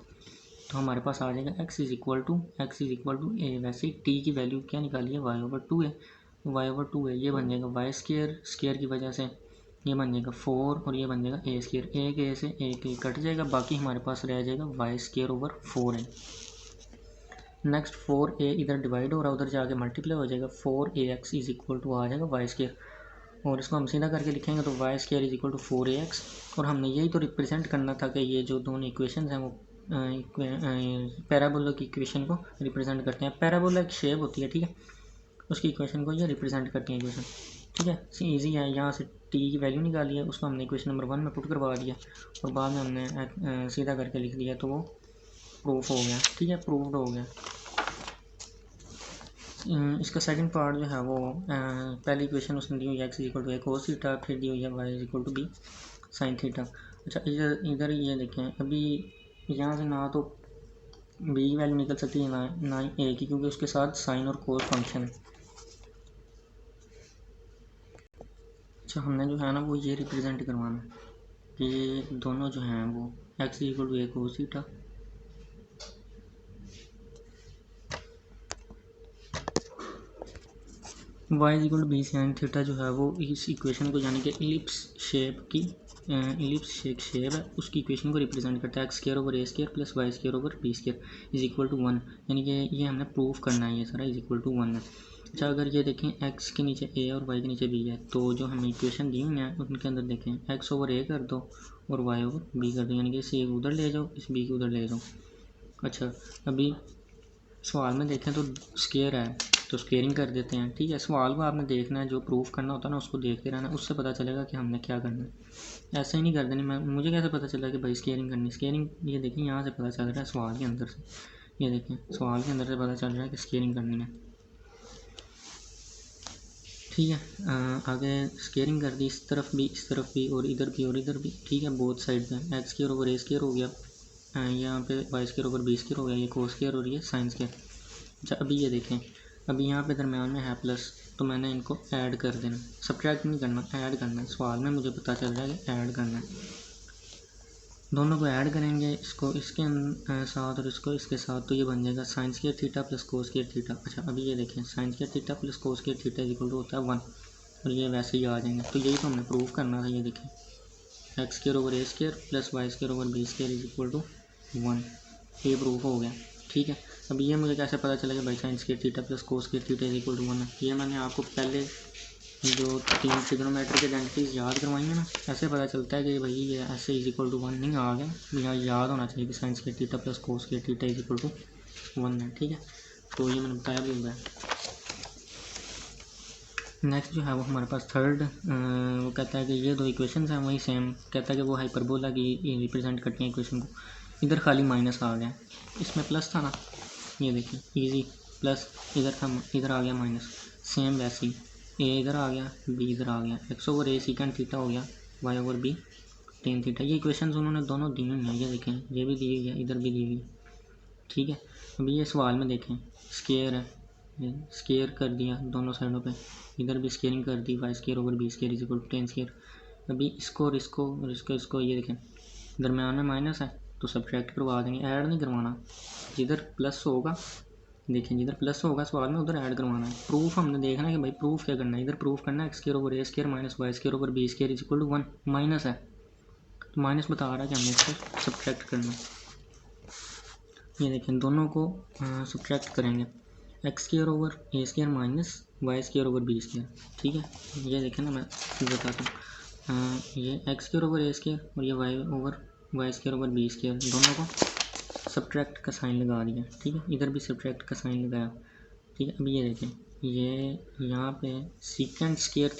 तो हमारे पास आ जाएगा एक्स इज इक्वल टू ए। वैसे ही टी की वैल्यू क्या निकाली है, Y over 2a, Y over 2a ये बन जाएगा वाई स्क्वायर की वजह से ये बन जाएगा 4 और ये बन जाएगा ए स्क्वायर, एक ए से एक ए कट जाएगा, बाकी हमारे पास रह जाएगा Y square over 4a। Next 4a इधर डिवाइड हो रहा है, उधर जाके मल्टीप्लाई हो जाएगा, 4ax इज इक्वल टू आ जाएगा वाई स्क्वायर, और इसको हम सीधा करके लिखेंगे तो y square is equal to 4ax। और हमने यही तो रिप्रेजेंट करना था कि ये जो दोनों इक्वेशन हैं वो पैराबोला की इक्वेशन को रिप्रेजेंट करते हैं। पैराबोला एक शेप होती है, ठीक है, उसकी इक्वेशन को ये रिप्रेजेंट करती है इक्वेशन, ठीक है। ईजी है, यहाँ से टी की वैल्यू निकाली है, उसको हमने इक्वेशन नंबर 1 में पुट करवा दिया और बाद में हमने सीधा करके लिख दिया, तो वो प्रूफ हो गया, ठीक है, प्रूफ्ड हो गया। इसका सेकंड पार्ट जो है वो पहली इक्वेशन उसने दी हुई है x equal to a cos theta, फिर दी हुई है y equal to b sine theta. अच्छा, इधर ये देखें, अभी यहाँ से ना तो बी की वैल्यू निकल सकती है ना ही ए की, क्योंकि उसके साथ साइन और कोस फंक्शन है। अच्छा, हमने जो है ना वो ये रिप्रेजेंट करवाना कि ये दोनों जो हैं वो x equal to a cos theta, y equal to b sine theta जो है वो इस इक्वेशन को, यानी कि इलिप्स शेप की शेप है, उसकी इक्वेशन को रिप्रेजेंट करता है। X square over A square plus y square over B square is equal to 1, यानी कि ये हमने प्रूफ करना है, ये सारा इज इक्वल टू 1 है। अच्छा, अगर ये देखें एक्स के नीचे ए और वाई के नीचे बी है, तो जो हमें इक्वेशन दी हुई है उनके अंदर देखें एक्स ओवर ए कर दो और वाई ओवर बी कर दो, यानी कि इस ए उधर ले जाओ, इस बी को उधर ले जाओ। अच्छा, अभी सवाल में देखें तो स्क्वायर है तो स्क्वेयरिंग कर देते हैं, ठीक है। सवाल को आपने देखना है, जो प्रूफ करना होता है ना उसको देखते रहना, उससे पता चलेगा कि हमने क्या करना है। ऐसा ही नहीं कर देनी, मुझे कैसे पता चला कि भाई स्क्वेयरिंग करनी, स्क्वेयरिंग ये देखें यहाँ से पता चल रहा है सवाल के अंदर से, ये देखें सवाल के अंदर से पता चल रहा है कि स्क्वेयरिंग करनी है, ठीक है। आगे स्क्वेयरिंग कर दी, इस तरफ भी और इधर भी और इधर भी, ठीक है, बोथ साइड पे एक्स स्क्वायर ओवर ए स्क्वायर हो गया, यहाँ पे y square over B square हो गया, ये कोस स्क्वायर और ये साइन स्क्वायर। अच्छा, अभी ये देखें, अभी यहाँ पे दरम्यान में है प्लस, तो मैंने इनको ऐड कर देना, सब्ट्रैक्ट नहीं करना, ऐड करना है। सवाल में मुझे पता चल रहा है कि ऐड करना है, दोनों को ऐड करेंगे, इसको इसके साथ और इसको इसके साथ, तो ये बन जाएगा sine square theta plus cos square theta. अच्छा, अभी ये देखें, sine square theta plus cos square theta is equal to होता है 1, और ये वैसे ही आ जाएंगे, तो यही तो हमने प्रूफ करना था। ये देखें, x square over A square plus y square over B square is equal to 1, ये प्रूफ हो गया, ठीक है। अभी ये मुझे कैसे पता चलेगा भाई sine square theta plus cos square theta is equal to 1 है, ये मैंने आपको पहले जो 3 ट्रिग्नोमेट्रिक आइडेंटिटीज याद करवाई है ना, ऐसे पता चलता है कि भाई ये ऐसे इज इक्वल टू 1 नहीं आ गया, यहाँ याद होना चाहिए कि sine square theta plus cos square theta is equal to 1 है, ठीक है। तो ये मैंने बताया भी हुआ है। नेक्स्ट जो है वो हमारे पास थर्ड, वो कहता है कि ये दो इक्वेशंस हैं वही सेम, कहता है कि वो हाइपरबोला की रिप्रेजेंट करती हैं इक्वेशन को। इधर खाली माइनस आ गया, इसमें प्लस था ना, ये देखिए इजी, प्लस इधर था, इधर आ गया माइनस, सेम वैसे ही ए इधर आ गया, बी इधर आ गया, x over a second theta हो गया, y over b tan theta. ये इक्वेशंस उन्होंने दोनों दी हुई हैं, ये देखें, ये भी दी हुई है, इधर भी दी हुई है, ठीक है। अभी ये सवाल में देखें, स्क्वायर है, स्क्वायर कर दिया दोनों साइडों पे, इधर भी स्क्वेयरिंग कर दी, Y square over B square is equal to 10 square. अभी इसको और इसको और इसको ये देखें, दरम्यान में माइनस है तो सब्ट्रैक्ट करवा देंगे, ऐड नहीं करवाना। जिधर प्लस होगा, देखें जिधर प्लस होगा सवाल में उधर ऐड करवाना है। प्रूफ हमने देखना है कि भाई प्रूफ क्या करना है, इधर प्रूफ करना है x square over A square minus Y square over B square is equal to 1, minus है तो माइनस बता रहा है कि हमने इसको सब्ट्रैक्ट करना है। ये देखें दोनों को सब्ट्रैक्ट करेंगे, एक्स स्क्वायर ओवर ए square minus Y square over B square. ठीक है, ये देखें ना, मैं बताता हूँ। ये एक्स स्क्वायर ओवर ए स्क्वायर और ये Y over Y square over B square, दोनों को सब्ट्रैक्ट का साइन लगा दिया। ठीक है, इधर भी सब्ट्रैक्ट का साइन लगाया। ठीक है, अभी ये देखें, ये यहाँ पे सीकेंड स्क्वायर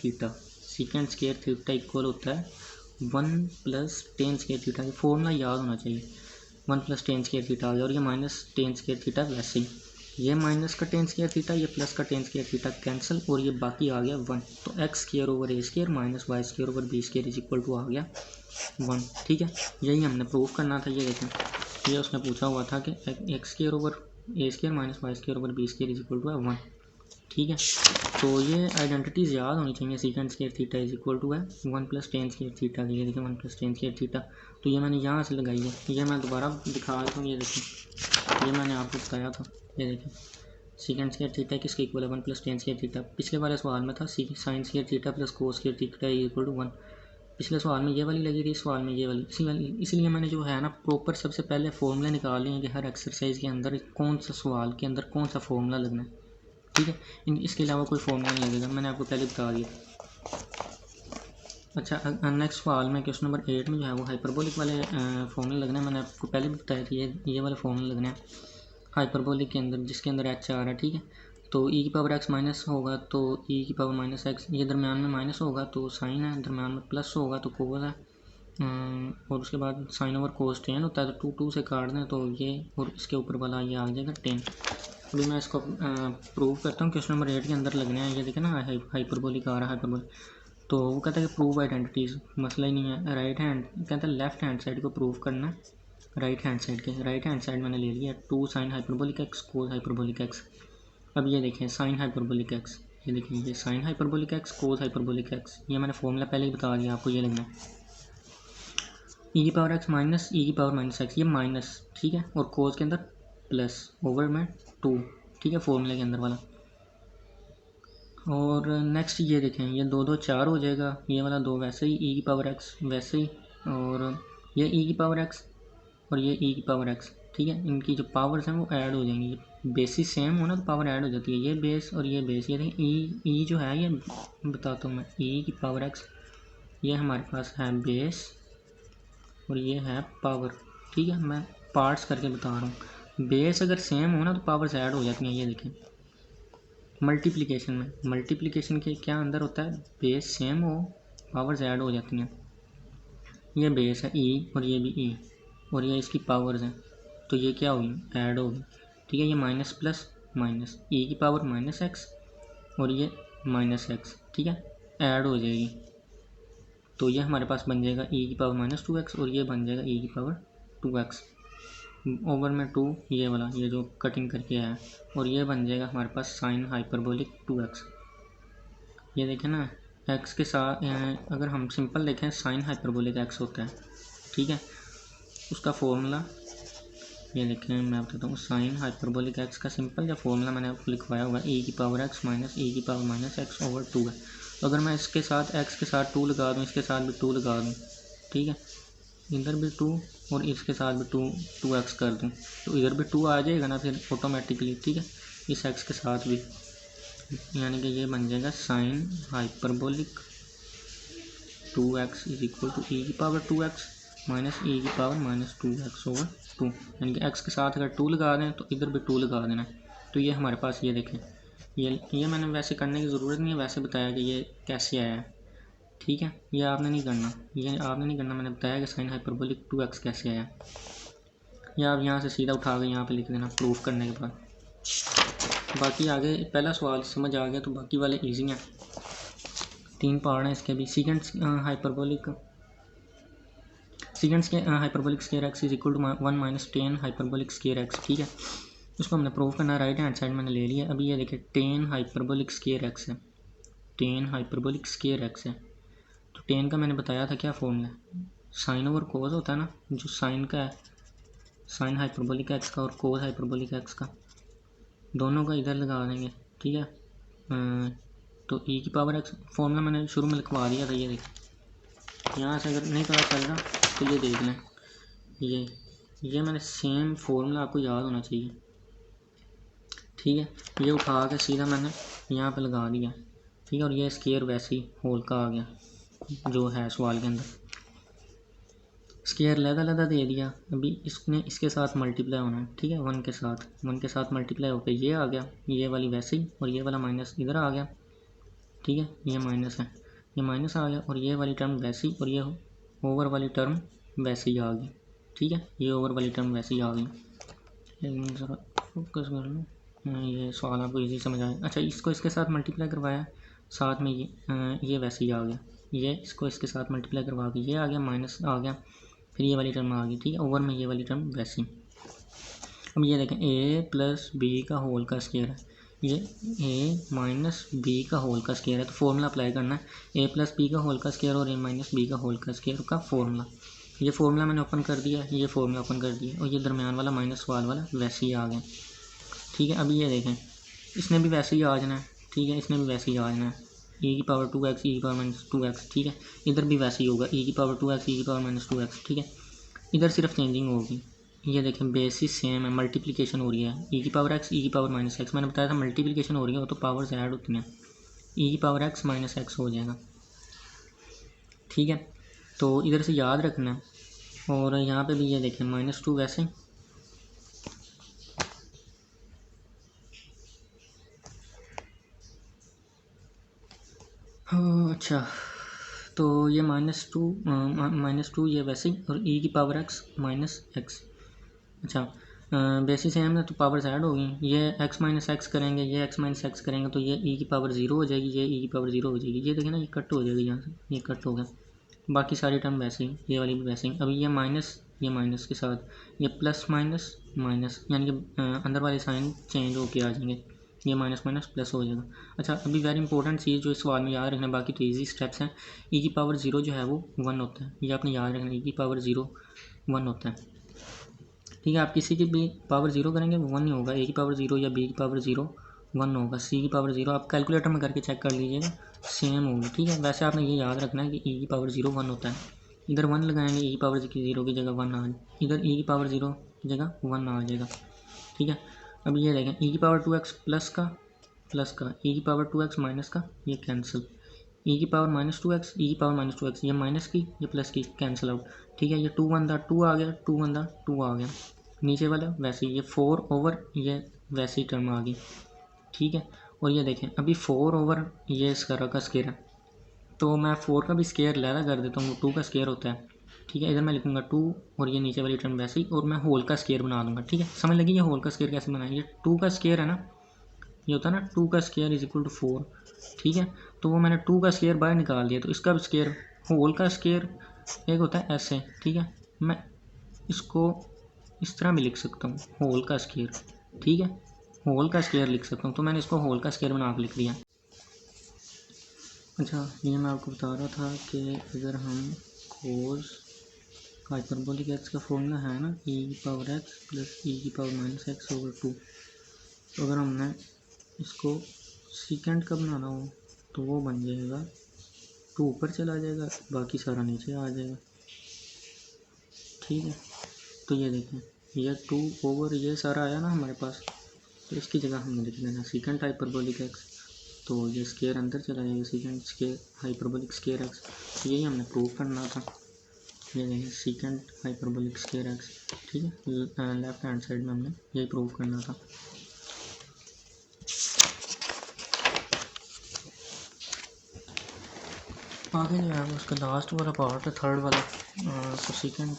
थीटा इक्वल होता है 1 प्लस टेन स्क्वायर थीटा। ये फॉर्मूला याद होना चाहिए, 1 प्लस टेन स्क्वायर थीटा आ गया, और ये माइनस टेन स्क्वायर थीटा वैसे ही, ये माइनस का टेन स्क्वायर थीटा, ये प्लस का टेन स्क्वायर थीटा कैंसिल, और ये बाकी आ गया 1। तो X square over A square minus Y square over B square is equal to आ गया 1। ठीक है, यही हमने प्रूव करना था। ये देखें, ये उसने पूछा हुआ था कि x square over A square minus Y square over B square is equal to 1। ठीक है, तो ये आइडेंटिटीज़ याद होनी चाहिए। Secant square theta is equal to है 1 प्लस टेन स्क्वायर थीटा। ये देखें 1 प्लस टेन स्क्वायर थीटा, तो ये मैंने यहाँ से लगाई है। ये मैं दोबारा दिखा देता हूँ। ये देखें, ये मैंने आपको बताया था। ये देखें, सीकेंड स्क्वायर थीटा किसके इक्वल है, 1 प्लस टेन स्क्वायर थीटा। पिछले वाले सवाल में था sine square theta plus cos square theta equal to 1। पिछले सवाल में ये वाली लगी थी, इस सवाल में ये वाली। इसलिए मैंने जो है ना प्रॉपर सबसे पहले फॉर्मूले निकाले हैं कि हर एक्सरसाइज के अंदर कौन सा सवाल के अंदर कौन सा फॉर्मूला लगना है। ठीक है, इसके अलावा कोई फॉर्मूला नहीं लगेगा, मैंने आपको पहले बता दिया। अच्छा, नेक्स्ट सवाल में क्वेश्चन नंबर 8 में जो है वो हाइपरबोलिक वाले फॉर्मूले लगने हैं। मैंने आपको पहले भी बताया था ये वाले फॉर्मूले लगने हैं हाइपरबोलिक के अंदर, जिसके अंदर एच आ रहा है। ठीक है, तो ई की पावर एक्स माइनस होगा तो ई की पावर माइनस एक्स, ये दरम्यान में माइनस होगा तो साइन है, दरम्यान में प्लस होगा तो कोस है, और उसके बाद साइन ओवर कोस टेन होता है, तो 2 से काट दें तो ये, और इसके ऊपर वाला ये आ जाएगा 10। अभी मैं इसको प्रूव करता हूँ। क्वेश्चन नंबर 8 के अंदर लगने हैं। ये देखें ना, हाइपरबोलिक आ रहा है हाइपरबोलिक, तो वो कहता है कि प्रूव आइडेंटिटीज़, मसला ही नहीं है। राइट हैंड कहता है लेफ्ट हैंड साइड को प्रूव करना है, राइट हैंड साइड मैंने ले लिया 2 sine hyperbolic x cos hyperbolic x. अब ये देखें साइन हाइपरबोलिक एक्स, ये देखें ये sine hyperbolic x cos hyperbolic x, ये मैंने फॉर्मूला पहले ही बता दिया आपको। ये लगना है ई की पावर एक्स माइनस ई की पावर माइनस एक्स, ये माइनस। ठीक है, और कोस के अंदर प्लस ओवर में 2। ठीक है, फॉर्मूले के अंदर वाला। और नेक्स्ट ये देखें, ये 2 2 4 हो जाएगा, ये वाला 2 वैसे ही, ई की पावर एक्स वैसे ही, और ये ई की पावर एक्स और ये ई की पावर एक्स। ठीक है, इनकी जो पावर्स हैं वो ऐड हो जाएंगी। बेसिस सेम हो ना तो पावर ऐड हो जाती है, ये बेस और ये बेस। ये देखें ई जो है, ये बताता हूँ मैं, ई की पावर एक्स, ये हमारे पास है बेस और ये है पावर। ठीक है, मैं पार्ट्स करके बता रहा हूँ। बेस अगर सेम हो ना तो पावर्स ऐड हो जाती हैं। ये देखें मल्टीप्लिकेशन के क्या अंदर होता है, बेस सेम हो पावर्स ऐड हो जाती हैं। ये बेस है ई और ये भी ई, और ये इसकी पावर्स हैं, तो ये क्या होगी, ऐड होगी। ठीक है, ये माइनस प्लस माइनस, ई की पावर माइनस एक्स और ये माइनस एक्स। ठीक है, ऐड हो जाएगी, तो ये हमारे पास बन जाएगा ई की पावर माइनस 2x और ये बन जाएगा ई की पावर 2x ओवर में 2, ये वाला ये जो कटिंग करके आया, और ये बन जाएगा हमारे पास साइन हाइपरबोलिक 2x। ये देखें ना, x के साथ अगर हम सिंपल देखें साइन हाइपरबोलिक x होता है। ठीक है, उसका फॉर्मूला ये देखें, मैं बताता हूँ। साइन हाइपरबोलिक x का सिंपल जो फॉर्मूला मैंने आपको लिखवाया हुआ है, ई की पावर x माइनस ई की पावर माइनस एक्स ओवर 2 है। तो अगर मैं इसके साथ x के साथ 2 लगा दूँ, इसके साथ भी 2 लगा दूँ, ठीक है, इधर भी 2 और इसके साथ भी 2x कर दूँ, तो इधर भी 2 आ जाएगा ना फिर ऑटोमेटिकली। ठीक है, इस x के साथ भी, यानी कि ये बन जाएगा sine hyperbolic 2x is equal to E की पावर 2x माइनस ई की पावर माइनस 2x ओवर 2। यानी कि x के साथ अगर 2 लगा दें तो इधर भी 2 लगा देना। तो ये हमारे पास, ये देखें, ये मैंने वैसे करने की ज़रूरत नहीं है, वैसे बताया कि ये कैसे आया है। ठीक है, ये आपने नहीं करना, मैंने बताया कि साइन हाइपरबोलिक 2x कैसे आया। या आप यहाँ से सीधा उठा के यहाँ पे लिख देना प्रूफ करने के बाद। बाकी आगे पहला सवाल समझ आ गया तो बाकी वाले ईजी हैं। 3 पार्ट हैं इसके भी। Secant hyperbolic square x is equal to 1 minus tan hyperbolic square x. ठीक है, उसको हमने प्रूव करना है। राइट हैंड साइड मैंने ले लिया। अभी ये देखिए टेन हाइपरबोलिक स्क्वायर एक्स है, टेन हाइपरबोलिक स्क्वायर एक्स है। तो टेन का मैंने बताया था क्या फॉर्मूला है, साइन ओवर कोस होता है ना, जो साइन का है, साइन हाइपरबोलिक एक्स का और कोस हाइपरबोलिक एक्स का, दोनों का इधर लगा देंगे। ठीक है, तो ई की पावर एक्स फॉर्मूला मैंने शुरू में लिखवा दिया था। ये देखिए, यहाँ से अगर नहीं पता चल रहा तो ये देख लें, ये मैंने सेम फॉर्मूला आपको याद होना चाहिए। ठीक है, ये उठा के सीधा मैंने यहाँ पे लगा दिया, ठीक है, और ये स्केयर वैसे ही होल का आ गया जो है सवाल के अंदर। स्केयर लदा दे दिया, अभी इसने इसके साथ मल्टीप्लाई होना है, ठीक है, 1 के साथ मल्टीप्लाई होकर ये आ गया, ये वाली वैसे ही, और ये वाला माइनस इधर आ गया, ठीक है, ये माइनस है, ये माइनस आ गया, और ये वाली टर्म वैसे ही, और ये ओवर वाली टर्म वैसे ही आ गई, ठीक है, ये ओवर वाली टर्म वैसे ही आ गई। एक मिनट ज़रा फोकस कर लो, ये सवाल आपको इजी समझ आया। अच्छा, इसको इसके साथ मल्टीप्लाई करवाया, साथ में ये वैसे ही आ गया, ये इसको इसके साथ मल्टीप्लाई करवा के ये आ गया, माइनस आ गया, फिर ये वाली टर्म आ गई, ठीक है, ओवर में ये वाली टर्म वैसी। अब ये देखें a प्लस बी का होल का स्क्वायर है, ये a माइनस बी का होल का स्क्वायर है, तो फॉर्मूला अप्लाई करना है, a प्लस बी का होल का स्क्वायर और a माइनस बी का होल का स्क्वायर का फॉर्मूला। ये फॉर्मूला मैंने ओपन कर दिया, ये फॉर्मूला ओपन कर दिया, और ये दरमियान वाला माइनस वाला वैसे ही आ गया, ठीक है। अभी ये देखें, इसने भी वैसे ही आ जाना है, ठीक है, इसने भी वैसे ही आ जाना है, e की पावर 2x e की पावर माइनस 2x, ठीक है, इधर भी वैसे ही होगा, e की पावर 2x e की पावर माइनस 2x, ठीक है, इधर सिर्फ चेंजिंग होगी। ये देखें बेसिस सेम है, मल्टीप्लिकेशन हो रही है, e की पावर x e की पावर माइनस x, मैंने बताया था मल्टीप्लिकेशन हो रही है वो तो पावर्स ऐड होती हैं, e की पावर x माइनस x हो जाएगा, ठीक है। तो इधर से याद रखना है, और यहाँ पे भी ये देखें -2 वैसे, अच्छा, तो ये -2 ये वैसे ही, और e की पावर x माइनस x, अच्छा, बेसिस सेम है तो पावर्स ऐड हो गई, ये x माइनस एक्स करेंगे, ये x माइनस एक्स करेंगे, तो ये e की पावर 0 हो जाएगी, ये e की पावर 0 हो जाएगी, ये देखें ना, ये कट हो जाएगी यहाँ से, ये कट हो गया, बाकी सारी टर्म वैसे ही, ये वाली भी वैसे ही। अभी ये माइनस के साथ ये प्लस माइनस माइनस, यानी कि अंदर वाले साइन चेंज होके आ जाएंगे, ये माइनस माइनस प्लस हो जाएगा। अच्छा, अभी वेरी इंपॉर्टेंट चीज़ जो इस सवाल में याद रखना, बाकी तो इजी स्टेप्स हैं, e की पावर 0 जो है वो 1 होता है, ये आपने याद रखना, e की पावर 0 1 होता है, ठीक है। आप किसी की भी पावर 0 करेंगे वो 1 ही होगा, a की पावर 0 या b की पावर 0 1 होगा, c की पावर 0 आप कैलकुलेटर में करके चेक कर लीजिएगा, सेम होगी, ठीक है। वैसे आपने ये याद रखना है कि e की पावर 0 1 होता है, इधर 1 लगाएंगे, e की पावर 0 की जगह 1 आ जाए, इधर e की पावर 0 की जगह 1 आ जाएगा, ठीक है। अब ये देखें, e की पावर 2x प्लस का e की पावर 2x माइनस का, ये कैंसिल, e की पावर -2x e की पावर -2x, ये माइनस की ये प्लस की कैंसिल आउट, ठीक है। ये 2 1 2 आ गया, 2 1 2 आ गया, नीचे वाला वैसे ये 4 ओवर ये वैसी टर्म आ गई, ठीक है। और ये देखें, अभी 4 ओवर ये स्क्वायर का स्क्वायर है, तो मैं 4 का भी स्क्वायर लहरा कर देता हूँ, 2 का स्क्वायर होता है, ठीक है। इधर मैं लिखूँगा 2 और ये नीचे वाली टर्म वैसे ही, और मैं होल का स्क्वायर बना दूँगा, ठीक है। समझ लगी ये होल का स्क्वायर कैसे बनाएं, ये 2 का स्क्वायर है ना, ये होता है ना 2 का स्क्वायर इज इक्वल टू 4, ठीक है। तो वो मैंने 2 का स्क्वायर बाहर निकाल दिया, तो इसका भी स्क्वायर, होल का स्क्वायर एक होता है ऐसे, ठीक है, मैं इसको इस तरह भी लिख सकता हूँ, होल का स्क्वायर, ठीक है, होल का स्क्वायर लिख सकता हूँ, तो मैंने इसको होल का स्क्वायर बना के लिख दिया। अच्छा, ये मैं आपको बता रहा था कि अगर हम कोस हाइपरबोलिक एक्स का फॉर्मूला है ना, e की पावर x प्लस e की पावर माइनस एक्स ओवर 2, तो अगर हमने इसको सीकेंड का बनाना हो तो वो बन जाएगा 2 ऊपर चला जाएगा, बाकी सारा नीचे आ जाएगा, ठीक है। तो ये देखें, ये 2 ओवर ये सारा आया ना हमारे पास, तो इसकी जगह हमने लिख लेना सीकेंड हाइपरबोलिक एक्स, तो ये स्क्वायर अंदर चला जाएगा, secant square hyperbolic square x, तो यही हमने प्रूव करना था। ये देखें सीकेंड हाइपरबोलिक स्क्वायर एक्स, ठीक है, लेफ्ट हैंड साइड में हमने यही प्रूव करना था। आगे जो है उसका लास्ट वाला पार्ट है, थर्ड वाला, तो सीकेंड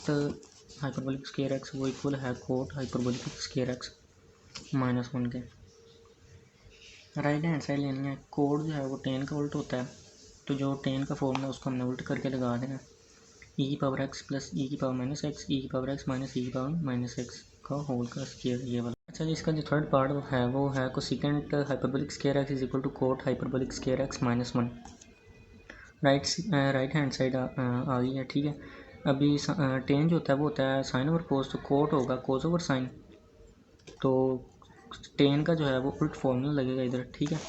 हाइपरबोलिक स्क्वायर एक्स वो इक्वल है कोट हाइपरबोलिक स्क्वायर एक्स -1 के। राइट हैंड साइड लेनी है, कोड जो है वो टेन का उल्ट होता है, तो जो टेन का फॉर्मूला उसको हमने उल्ट करके लगा देना, e की पावर x प्लस e की पावर माइनस एक्स, e की पावर x माइनस e की पावर माइनस एक्स का होल का स्क्वायर, ये वाला। अच्छा जी, इसका जो थर्ड पार्ट वो है cosecant hyperbolic square x is equal to cot hyperbolic square X -1, right hand side आ गई है, ठीक है। अभी टेन जो होता है वो होता है साइन ओवर कोस, तो कोट होगा कोस ओवर साइन, तो टेन का जो है वो उल्ट फॉर्मूला लगेगा इधर, ठीक है।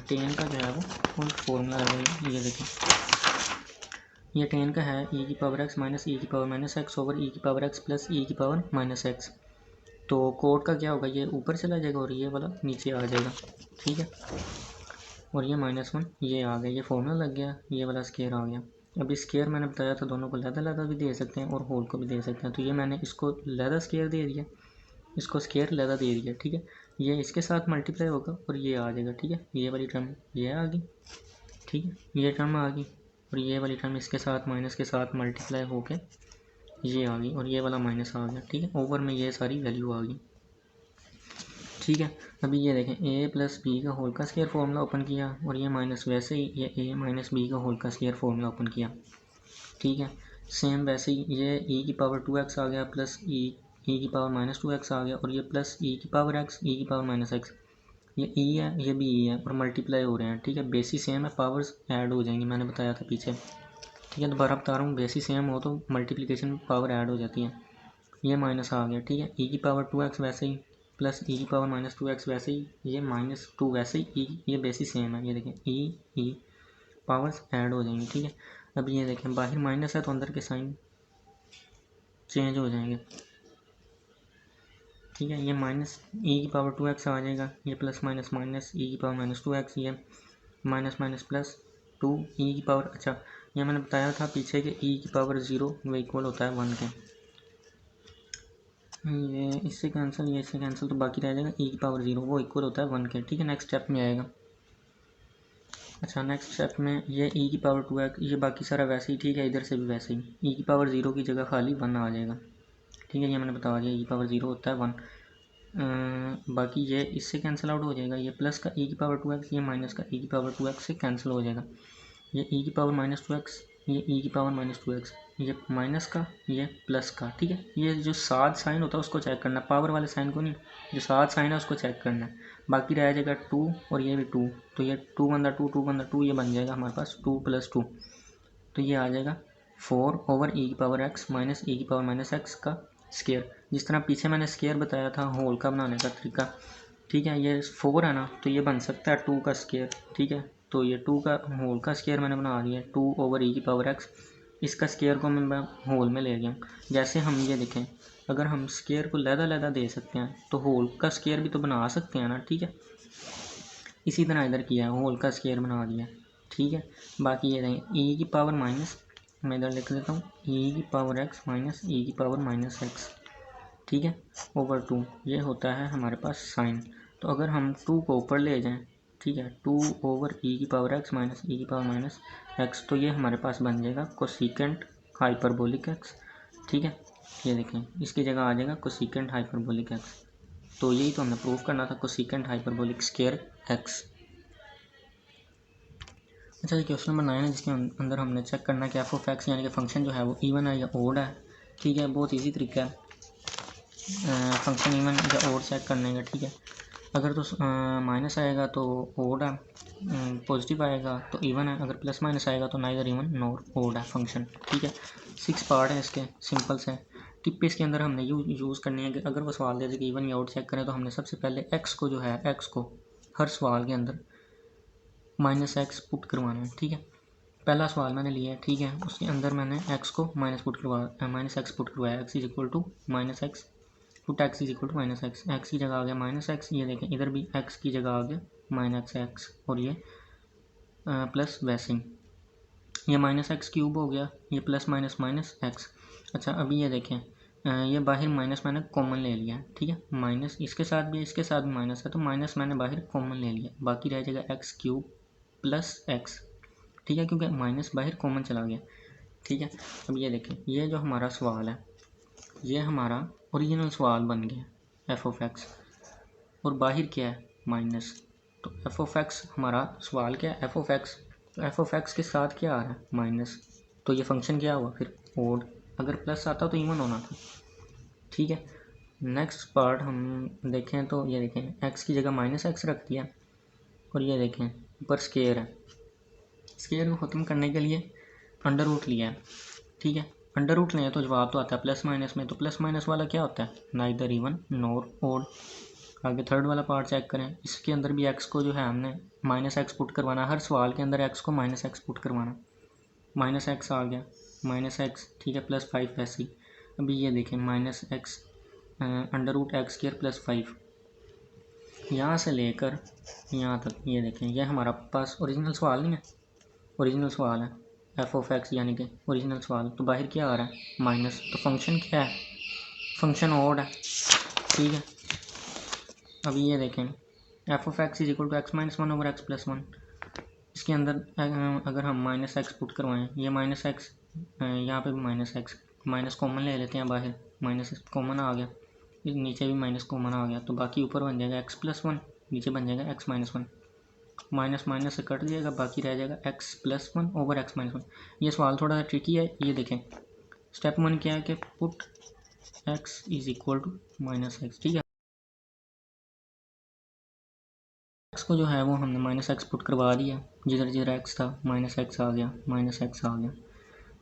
टेन का जो है वो उल्ट फॉर्मूला लगेगा, ये देखें, ये टेन का है e की पावर x माइनस e की power minus x over e की पावर x प्लस e की पावर माइनस एक्स, तो कोड का क्या होगा, ये ऊपर चला जाएगा और ये वाला नीचे आ जाएगा, ठीक है। और ये -1 ये आ गया, ये फॉर्मूला लग गया, ये वाला स्केयर आ गया। अभी स्केयर मैंने बताया था दोनों को लहदा भी दे सकते हैं और होल को भी दे सकते हैं। तो ये मैंने इसको लहदा स्केयर दे दिया, इसको स्केयर लहदा दे दिया, ठीक है। ये इसके साथ मल्टीप्लाई होगा और ये आ जाएगा, ठीक है। ये वाली टर्म ये आ गई, ठीक है, ये टर्म आ गई और ये वाली टर्म इसके साथ माइनस के साथ मल्टीप्लाई होके ये आ गई और ये वाला माइनस आ गया, ठीक है। ओवर में ये सारी वैल्यू आ गई, ठीक है। अभी ये देखें a प्लस बी का होल का स्केयर फार्मूला ओपन किया और ये माइनस वैसे ही ये a माइनस बी का होल का स्केयर फार्मूला ओपन किया, ठीक है। सेम वैसे ही ये e की पावर 2x आ गया प्लस e की पावर -2x आ गया और ये प्लस e की पावर x e की पावर -x, ये e है ये भी e है और मल्टीप्लाई हो रहे हैं, ठीक है। बेसिस सेम है, पावर्स ऐड हो जाएंगी, मैंने बताया था पीछे, ठीक है। दोबारा बता रहा हूँ, बेसिस सेम हो तो मल्टीप्लिकेशन में पावर ऐड हो जाती है। ये माइनस आ गया, ठीक है। e की पावर 2x वैसे ही प्लस e की पावर -2x वैसे ही, ये -2 वैसे ही e, ये बेसिस सेम है, ये देखें e पावर्स ऐड हो जाएंगी, ठीक है। अब ये देखें बाहर माइनस है तो अंदर के साइन चेंज हो जाएंगे, ठीक है। ये माइनस e की पावर 2x आ जाएगा, ये प्लस माइनस माइनस e की पावर -2x, ये माइनस माइनस प्लस 2 e की पावर, अच्छा ये मैंने बताया था पीछे कि e की पावर 0 वो इक्वल होता है 1 के, ये इससे कैंसिल ये इससे कैंसिल तो बाकी रह जाएगा e की पावर 0 वो इक्वल होता है 1 के, ठीक है। नेक्स्ट स्टेप में आएगा, अच्छा नेक्स्ट स्टेप में ये e की पावर 2x ये बाकी सारा वैसे ही, ठीक है। इधर से भी वैसे ही e की पावर 0 की जगह खाली 1 आ जाएगा, ठीक है। ये मैंने बता दिया e की पावर 0 होता है 1, बाकी ये इससे कैंसिल आउट हो जाएगा, ये प्लस का e की पावर 2x ये माइनस का e की पावर 2x से कैंसिल हो जाएगा, ये e की पावर -2x ये e की पावर -2x, ये माइनस का ये प्लस का, ठीक है। ये जो साथ साइन होता है उसको चेक करना, पावर वाले साइन को नहीं, जो साथ साइन है उसको चेक करना है। बाकी रह जाएगा 2 और ये भी 2, तो ये 2 बंदा 2 2 बंदा 2, ये बन जाएगा हमारे पास 2 + 2, तो ये आ जाएगा 4 ओवर e की पावर x माइनस e की पावर -x का स्केयर। जिस तरह पीछे मैंने स्केयर बताया था होल का बनाने का तरीका, ठीक है। ये 4 है ना, तो ये बन सकता है 2 का स्केयर, ठीक है। तो ये 2 का होल का स्केयर मैंने बना दिया, 2 ओवर e की पावर x, इसका स्केयर को मैं होल में ले गया। जैसे हम ये देखें, अगर हम स्केयर को लहदा दे सकते हैं तो होल का स्केयर भी तो बना सकते हैं ना, ठीक है। इसी तरह इधर किया है, होल का स्केयर बना दिया, ठीक है। बाकी ये देखें e की पावर माइनस, मैं इधर लिख देता हूँ e की पावर x माइनस e की पावर -x, ठीक है, ओवर 2, ये होता है हमारे पास साइन। तो अगर हम 2 को ऊपर ले जाएं, ठीक है, 2 ओवर e की पावर x माइनस e की पावर -x, तो ये हमारे पास बन जाएगा कोसिकेंट हाइपरबोलिक x, ठीक है। ये देखें इसकी जगह आ जाएगा कोसिकेंट हाइपरबोलिक x, तो यही तो हमें प्रूफ करना था, कोसिकेंट हाइपरबोलिक स्केयर x। अच्छा ये क्वेश्चन नंबर 9 है, जिसके अंदर हमने चेक करना है कि एफ ऑफ एक्स यानी कि फंक्शन जो है वो इवन है या ओड है, ठीक है। बहुत इजी तरीका है फंक्शन इवन या ओड चेक करने का, ठीक है। अगर तो माइनस आएगा तो ओड है, पॉजिटिव आएगा तो इवन है, अगर प्लस माइनस आएगा तो नाइदर इवन नॉर ओड है फंक्शन, ठीक है। 6 पार्ट है इसके, सिंपल से टिप इसके अंदर हमने यूज़ करनी है कि अगर वो सवाल दे दे कि इवन या ओड चेक करें तो हमने सबसे पहले एक्स को जो है एक्स को हर सवाल के अंदर -x पुट करवाना है, ठीक है। पहला सवाल मैंने लिया है, ठीक है, उसके अंदर मैंने x को -x पुट करवाया, x is equal to -x put x is equal to -x, x की जगह आ गया -x, ये देखें इधर भी x की जगह आ गया -x और ये प्लस वैसे ही ये -x क्यूब हो गया, ये प्लस माइनस -x। अच्छा अभी ये देखें ये बाहर माइनस मैंने कॉमन ले लिया, ठीक है। माइनस इसके साथ भी इसके साथ भी माइनस है, तो माइनस मैंने बाहर कॉमन ले लिया, बाकी रह जाएगा x क्यूब प्लस x, ठीक है, क्योंकि माइनस बाहर कॉमन चला गया, ठीक है। अब ये देखें ये जो हमारा सवाल है ये हमारा ओरिजिनल सवाल बन गया एफ ऑफ एक्स, और बाहर क्या है माइनस, तो एफ ऑफ एक्स हमारा सवाल क्या है एफ ऑफ एक्स, तो एफ ऑफ एक्स के साथ क्या आ रहा है माइनस, तो ये फंक्शन क्या हुआ फिर ओड, अगर प्लस आता तो इवन होना था, ठीक है। नेक्स्ट पार्ट हम देखें तो ये देखें एक्स की जगह -x रख दिया, और ये देखें ऊपर स्केयर है, स्केयर को ख़त्म करने के लिए अंडर रूट लिया है, ठीक है। अंडर रूट लें तो जवाब तो आता है प्लस माइनस में, तो प्लस माइनस वाला क्या होता है नाइदर इवन नॉर ओड। आगे थर्ड वाला पार्ट चेक करें, इसके अंदर भी x को जो है हमने -x पुट करवाना, हर सवाल के अंदर x को -x पुट करवाना, -x आ गया -x, ठीक है, +5 वैसे ही। अभी ये देखें -x under root x square plus 5, यहाँ से लेकर यहाँ तक ये देखें, यह हमारा पास ओरिजिनल सवाल नहीं है, ओरिजिनल सवाल है एफ ऑफ एक्स यानी कि ओरिजिनल सवाल। तो बाहर क्या आ रहा है माइनस, तो फंक्शन क्या है, फंक्शन ऑड है, ठीक है। अभी ये देखें F of x is equal to x minus 1 over x plus 1, इसके अंदर अगर हम माइनस एक्स पुट करवाएं, ये माइनस एक्स यहाँ पे भी माइनस एक्स, माइनस कॉमन ले लेते हैं बाहर, माइनस कॉमन आ गया, नीचे भी माइनस कॉमन आ गया, तो बाकी ऊपर बन जाएगा एक्स प्लस 1, नीचे बन जाएगा एक्स माइनस 1, माइनस माइनस से कट जाएगा, बाकी रह जाएगा x plus 1 over x minus 1। ये सवाल थोड़ा सा ट्रिकी है, ये देखें स्टेप 1 क्या है कि put x is equal to minus x, ठीक है। एक्स को जो है वो हमने माइनस एक्स पुट करवा दिया, जिधर जिधर एक्स था माइनस एक्स आ गया, माइनस एक्स आ गया,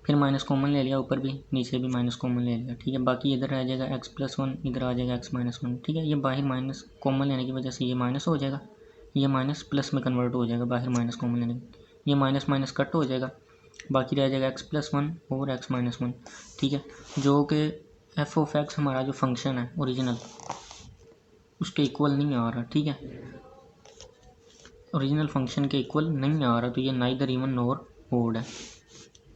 फिर माइनस कॉमन ले लिया, ऊपर भी नीचे भी माइनस कॉमन ले लिया, ठीक है। बाकी इधर रह जाएगा एक्स प्लस 1, इधर आ जाएगा एक्स माइनस 1, ठीक है। ये बाहर माइनस कॉमन लेने की वजह से ये माइनस हो जाएगा, ये माइनस प्लस में कन्वर्ट हो जाएगा, बाहर माइनस कॉमन लेने, ये माइनस माइनस कट हो जाएगा, बाकी रह जाएगा x plus 1 over x minus 1, ठीक है। जो कि एफ ऑफ एक्स हमारा जो फंक्शन है ओरिजिनल उसके इक्वल नहीं आ रहा, ठीक है, ओरिजिनल फंक्शन के इक्वल नहीं आ रहा, तो ये नाइदर इवन नॉर ऑड है।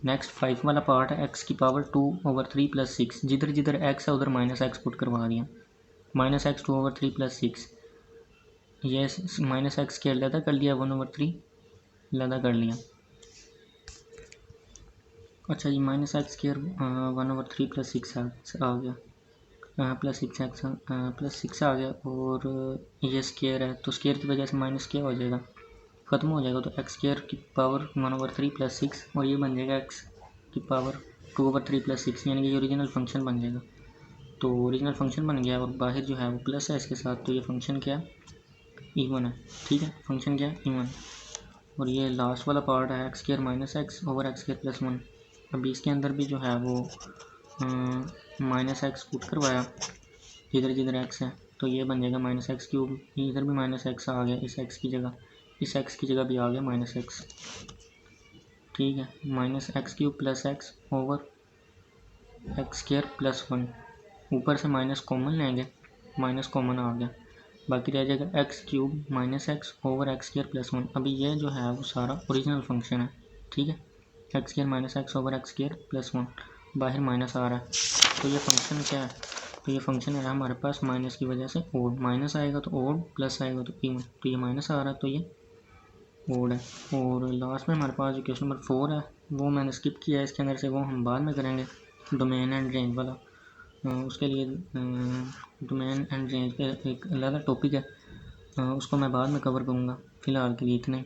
नेक्स्ट 5 वाला पार्ट है एक्स की पावर 2 ओवर 3 प्लस 6, जिधर जिधर एक्स है उधर माइनस एक्स पुट करवा दिया, माइनस एक्स 2 ओवर 3 प्लस 6, ये माइनस एक्स के अलहदा कर लिया, 1 ओवर 3 अलहदा कर लिया, अच्छा जी minus X square 1 over 3 plus 6 आ गया, प्लस 6 एक्स प्लस 6 आ गया, और ये स्क्वायर है तो स्क्वायर की वजह से माइनस क्या हो जाएगा, ख़त्म हो जाएगा, तो एक्स स्क्वायर की पावर 1 ओवर 3 प्लस 6, और ये बन जाएगा एक्स की पावर 2 ओवर 3 प्लस 6, यानी कि ये ओरिजिनल फंक्शन बन जाएगा। तो ओरिजिनल फंक्शन बन गया और बाहर जो है वो प्लस है इसके साथ, तो ये फंक्शन क्या है इवन है, ठीक है, फंक्शन क्या है इवन। और ये लास्ट वाला पार्ट है x square minus x over x square plus 1, अभी इसके अंदर भी जो है वो माइनस एक्स पुट करवाया जिधर जिधर एक्स है, तो ये बन जाएगा माइनस एक्स क्यूब, इधर भी माइनस एक्स आ गया, इस एक्स की जगह, इस एक्स की जगह भी आ गया माइनस एक्स, ठीक है। Minus x cube plus x over x square plus 1, ऊपर से माइनस कॉमन लेंगे, माइनस कॉमन आ गया, बाकी रह जाएगा x cube minus x over x square plus 1। अभी ये जो है वो सारा ओरिजिनल फंक्शन है, ठीक है, x square minus x over x square plus 1, बाहर माइनस आ रहा है, तो ये फंक्शन क्या है, तो ये फंक्शन है हमारे पास माइनस की वजह से ओड, माइनस आएगा तो ओड, प्लस आएगा तो इवन, तो ये माइनस आ रहा है तो ये ओड है। और लास्ट में हमारे पास जो क्वेश्चन नंबर 4 है वो मैंने स्किप किया है, इसके अंदर से वो हम बाद में करेंगे, डोमेन एंड रेंज वाला, उसके लिए डोमेन एंड रेंज का एक अलग टॉपिक है, उसको मैं बाद में कवर करूँगा, फ़िलहाल के लिए इतना ही।